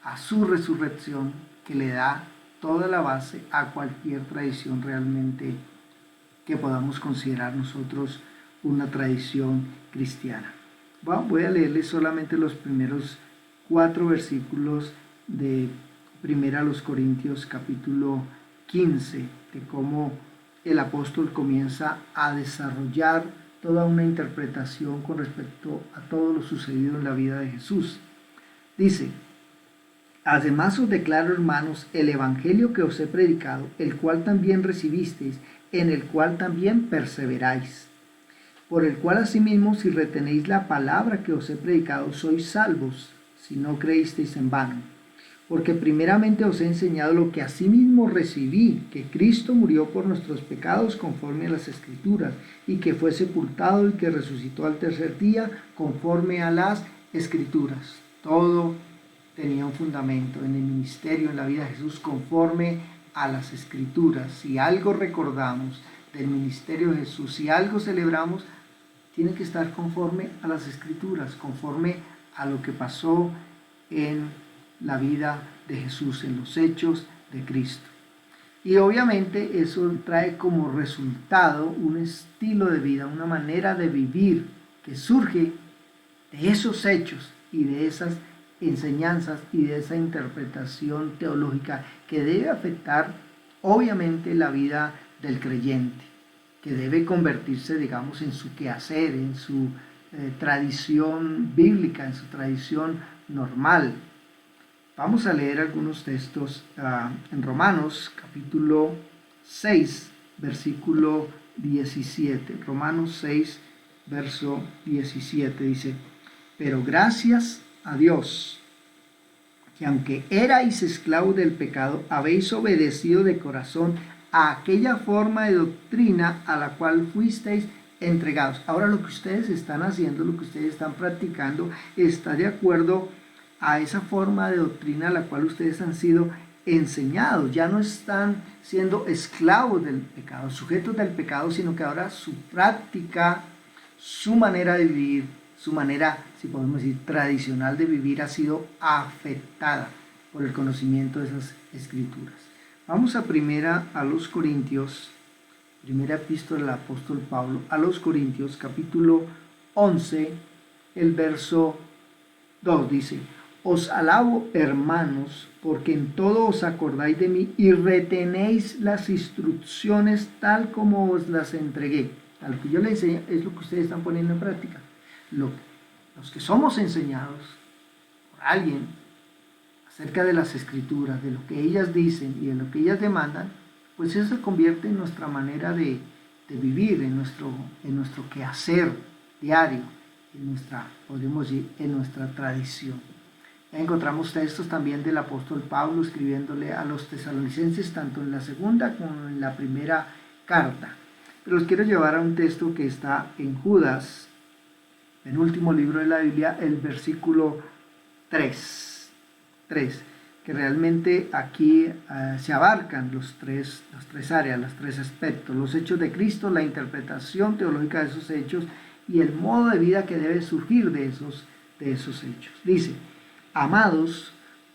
a su resurrección, que le da toda la base a cualquier tradición realmente que podamos considerar nosotros una tradición cristiana. Bueno, voy a leerles solamente los primeros 4 versículos de 1 Corintios capítulo 15, de cómo el apóstol comienza a desarrollar toda una interpretación con respecto a todo lo sucedido en la vida de Jesús. Dice: además os declaro, hermanos, el evangelio que os he predicado, el cual también recibisteis, en el cual también perseveráis, por el cual asimismo, si retenéis la palabra que os he predicado, sois salvos, si no creísteis en vano. Porque primeramente os he enseñado lo que asimismo recibí, que Cristo murió por nuestros pecados conforme a las Escrituras, y que fue sepultado y que resucitó al tercer día conforme a las Escrituras. Todo tenía un fundamento en el ministerio, en la vida de Jesús, conforme a las Escrituras. Si algo recordamos del ministerio de Jesús, si algo celebramos, tiene que estar conforme a las Escrituras, conforme a lo que pasó en la vida de Jesús, en los hechos de Cristo. Y obviamente eso trae como resultado un estilo de vida, una manera de vivir que surge de esos hechos y de esas enseñanzas y de esa interpretación teológica que debe afectar obviamente la vida del creyente, que debe convertirse, digamos, en su quehacer, en su tradición bíblica, en su tradición normal. Vamos a leer algunos textos en Romanos capítulo 6, versículo 17. Romanos 6, verso 17 dice: pero gracias a Dios, que aunque erais esclavos del pecado, habéis obedecido de corazón a aquella forma de doctrina a la cual fuisteis entregados. Ahora lo que ustedes están haciendo, lo que ustedes están practicando, está de acuerdo a esa forma de doctrina a la cual ustedes han sido enseñados. Ya no están siendo esclavos del pecado, sujetos del pecado, sino que ahora su práctica, su manera de vivir, su manera, si podemos decir, tradicional de vivir ha sido afectada por el conocimiento de esas escrituras. Vamos a primera epístola del apóstol Pablo a los Corintios, capítulo 11, el verso 2 dice: os alabo, hermanos, porque en todo os acordáis de mí y retenéis las instrucciones tal como os las entregué. A lo que yo les enseño es lo que ustedes están poniendo en práctica. Los que somos enseñados por alguien acerca de las escrituras, de lo que ellas dicen y de lo que ellas demandan, pues eso se convierte en nuestra manera de vivir, en nuestro quehacer diario, en nuestra tradición. Encontramos textos también del apóstol Pablo escribiéndole a los tesalonicenses, tanto en la segunda como en la primera carta. Pero los quiero llevar a un texto que está en Judas, penúltimo libro de la Biblia, el versículo 3, que realmente aquí se abarcan las tres áreas, los tres aspectos: los hechos de Cristo, la interpretación teológica de esos hechos y el modo de vida que debe surgir de esos hechos. Dice: amados,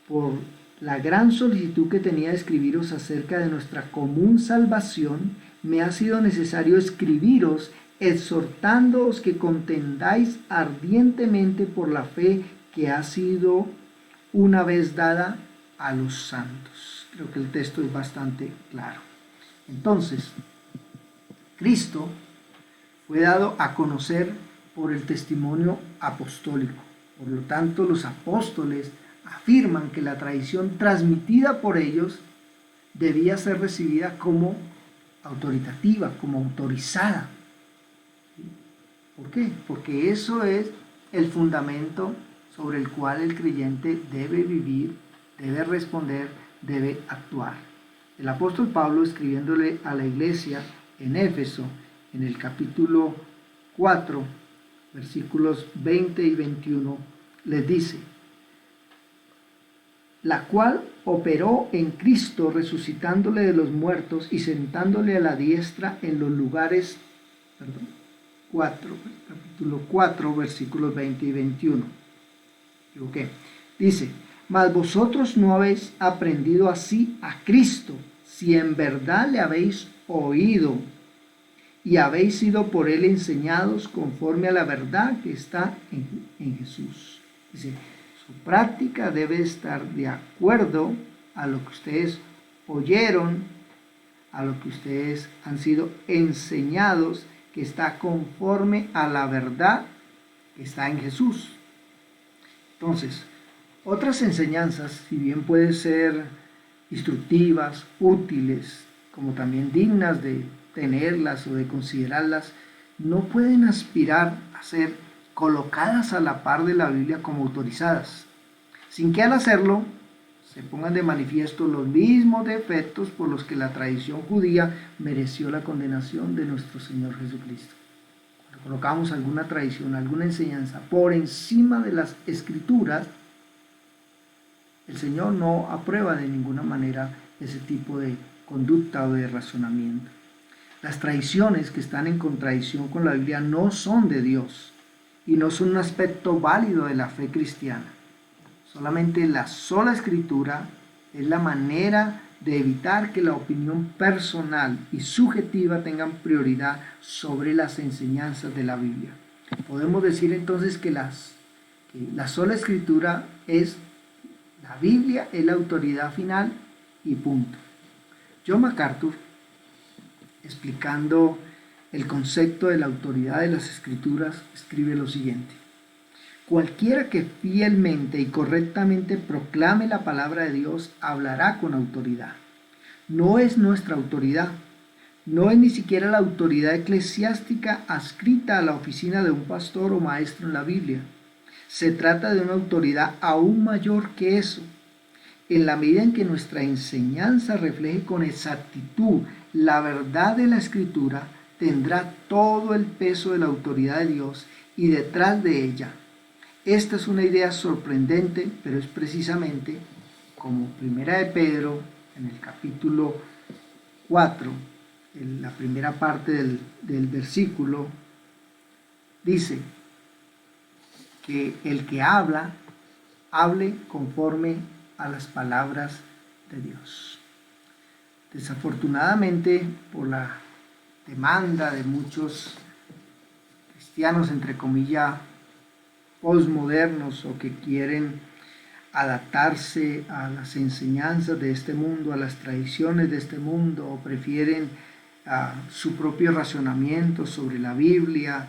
por la gran solicitud que tenía de escribiros acerca de nuestra común salvación, me ha sido necesario escribiros, exhortándoos que contendáis ardientemente por la fe que ha sido una vez dada a los santos. Creo que el texto es bastante claro. Entonces, Cristo fue dado a conocer por el testimonio apostólico. Por lo tanto, los apóstoles afirman que la tradición transmitida por ellos debía ser recibida como autoritativa, como autorizada. ¿Por qué? Porque eso es el fundamento sobre el cual el creyente debe vivir, debe responder, debe actuar. El apóstol Pablo, escribiéndole a la iglesia en Éfeso, en el capítulo 4, versículos 20 y 21, les dice: la cual operó en Cristo, resucitándole de los muertos y sentándole a la diestra en los lugares, capítulo 4, versículos 20 y 21. Dice: mas vosotros no habéis aprendido así a Cristo, si en verdad le habéis oído y habéis sido por él enseñados conforme a la verdad que está en Jesús. Dice: Su práctica debe estar de acuerdo a lo que ustedes oyeron, a lo que ustedes han sido enseñados, que está conforme a la verdad que está en Jesús. Entonces, otras enseñanzas, si bien pueden ser instructivas, útiles, como también dignas de tenerlas o de considerarlas, no pueden aspirar a ser colocadas a la par de la Biblia como autorizadas, sin que al hacerlo se pongan de manifiesto los mismos defectos por los que la tradición judía mereció la condenación de nuestro Señor Jesucristo. Cuando colocamos alguna tradición, alguna enseñanza por encima de las Escrituras, el Señor no aprueba de ninguna manera ese tipo de conducta o de razonamiento. Las tradiciones que están en contradicción con la Biblia no son de Dios y no son un aspecto válido de la fe cristiana. Solamente la sola Escritura es la manera de evitar que la opinión personal y subjetiva tengan prioridad sobre las enseñanzas de la Biblia. Podemos decir entonces que la sola Escritura es la Biblia, es la autoridad final y punto. John MacArthur, explicando el concepto de la autoridad de las Escrituras, escribe lo siguiente: cualquiera que fielmente y correctamente proclame la palabra de Dios hablará con autoridad. No es nuestra autoridad, no es ni siquiera la autoridad eclesiástica adscrita a la oficina de un pastor o maestro en la Biblia. Se trata de una autoridad aún mayor que eso. En la medida en que nuestra enseñanza refleje con exactitud la verdad de la Escritura, tendrá todo el peso de la autoridad de Dios y detrás de ella. Esta es una idea sorprendente, pero es precisamente como Primera de Pedro, en el capítulo 4, en la primera parte del versículo, dice que el que habla, hable conforme a las palabras de Dios. Desafortunadamente, por la demanda de muchos cristianos, entre comillas, posmodernos o que quieren adaptarse a las enseñanzas de este mundo, a las tradiciones de este mundo, o prefieren su propio razonamiento sobre la Biblia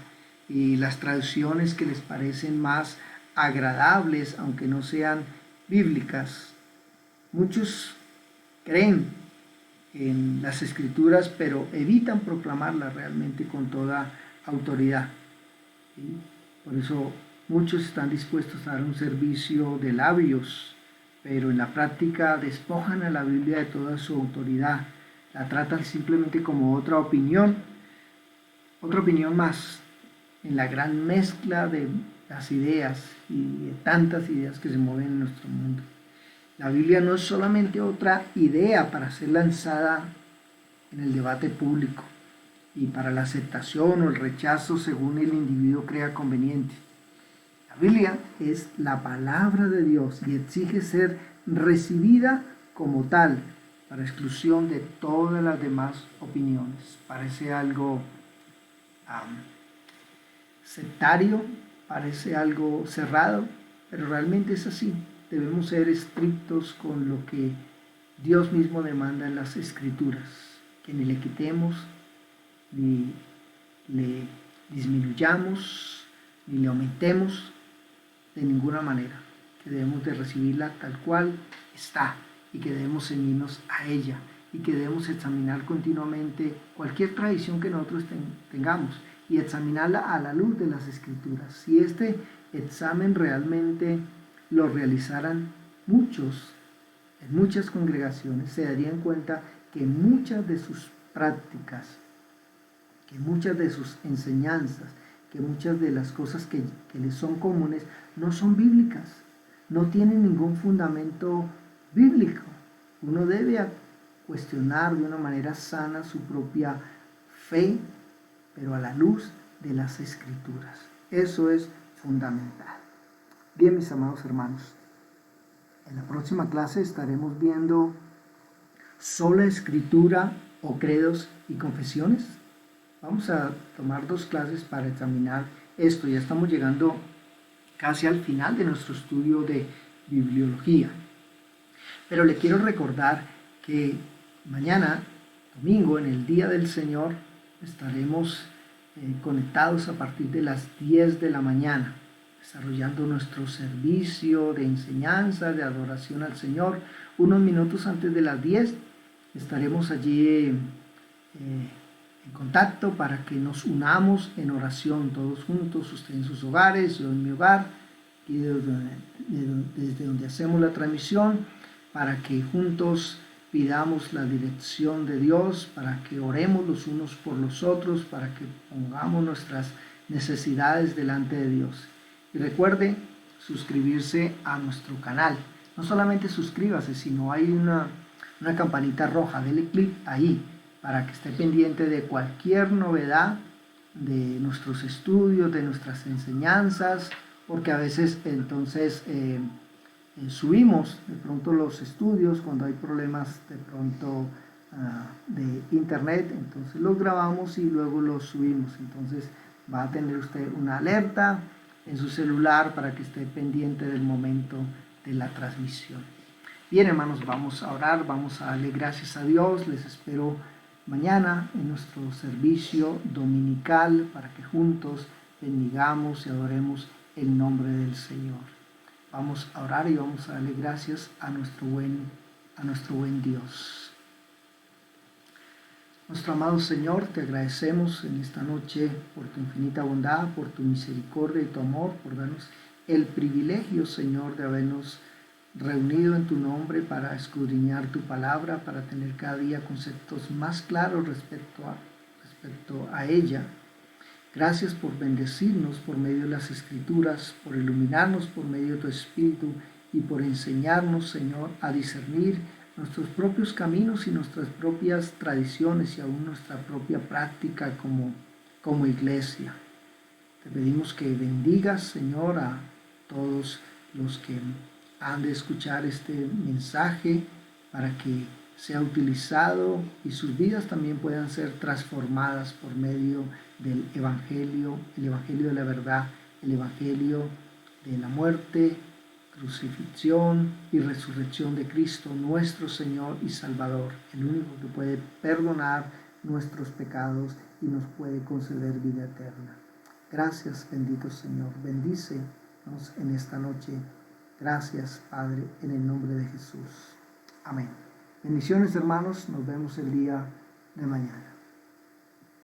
y las traducciones que les parecen más agradables, aunque no sean bíblicas. Muchos creen en las Escrituras, pero evitan proclamarlas realmente con toda autoridad. ¿Sí? Por eso muchos están dispuestos a dar un servicio de labios, pero en la práctica despojan a la Biblia de toda su autoridad. La tratan simplemente como otra opinión más en la gran mezcla de las ideas y de tantas ideas que se mueven en nuestro mundo. La Biblia no es solamente otra idea para ser lanzada en el debate público y para la aceptación o el rechazo según el individuo crea conveniente. La Biblia es la palabra de Dios y exige ser recibida como tal, para exclusión de todas las demás opiniones. Parece algo sectario, parece algo cerrado, pero realmente es así. Debemos ser estrictos con lo que Dios mismo demanda en las Escrituras, que ni le quitemos, ni le disminuyamos, ni le aumentemos de ninguna manera, que debemos de recibirla tal cual está y que debemos ceñirnos a ella y que debemos examinar continuamente cualquier tradición que nosotros tengamos y examinarla a la luz de las Escrituras. Si este examen realmente lo realizaran muchos, en muchas congregaciones, se darían cuenta que muchas de sus prácticas, que muchas de sus enseñanzas, que muchas de las cosas que les son comunes no son bíblicas, no tienen ningún fundamento bíblico. Uno debe cuestionar de una manera sana su propia fe, pero a la luz de las Escrituras. Eso es fundamental. Bien, mis amados hermanos, en la próxima clase estaremos viendo sola Escritura o credos y confesiones. Vamos a tomar 2 clases para examinar esto. Ya estamos llegando casi al final de nuestro estudio de bibliología. Pero le quiero recordar que mañana, domingo, en el Día del Señor, estaremos conectados a partir de las 10 de la mañana, desarrollando nuestro servicio de enseñanza, de adoración al Señor. Unos minutos antes de las 10 estaremos allí en contacto para que nos unamos en oración todos juntos, usted en sus hogares, yo en mi hogar, y desde donde hacemos la transmisión, para que juntos pidamos la dirección de Dios, para que oremos los unos por los otros, para que pongamos nuestras necesidades delante de Dios. Y recuerde suscribirse a nuestro canal. No solamente suscríbase, sino hay una campanita roja, dele clic ahí para que esté pendiente de cualquier novedad de nuestros estudios, de nuestras enseñanzas, porque a veces entonces subimos de pronto los estudios cuando hay problemas de pronto de internet, entonces los grabamos y luego los subimos. Entonces va a tener usted una alerta en su celular para que esté pendiente del momento de la transmisión. Bien, hermanos, vamos a orar, vamos a darle gracias a Dios. Les espero mañana en nuestro servicio dominical para que juntos bendigamos y adoremos el nombre del Señor. Vamos a orar y vamos a darle gracias a nuestro buen Dios. Nuestro amado Señor, te agradecemos en esta noche por tu infinita bondad, por tu misericordia y tu amor, por darnos el privilegio, Señor, de habernos reunido en tu nombre para escudriñar tu palabra, para tener cada día conceptos más claros respecto a ella. Gracias por bendecirnos por medio de las Escrituras, por iluminarnos por medio de tu Espíritu y por enseñarnos, Señor, a discernir nuestros propios caminos y nuestras propias tradiciones y aún nuestra propia práctica como iglesia. Te pedimos que bendigas, Señor, a todos los que han de escuchar este mensaje para que sea utilizado y sus vidas también puedan ser transformadas por medio del Evangelio, el Evangelio de la verdad, el Evangelio de la muerte, crucifixión y resurrección de Cristo, nuestro Señor y Salvador, el único que puede perdonar nuestros pecados y nos puede conceder vida eterna. Gracias, bendito Señor. Bendícenos en esta noche. Gracias, Padre, en el nombre de Jesús. Amén. Bendiciones, hermanos. Nos vemos el día de mañana.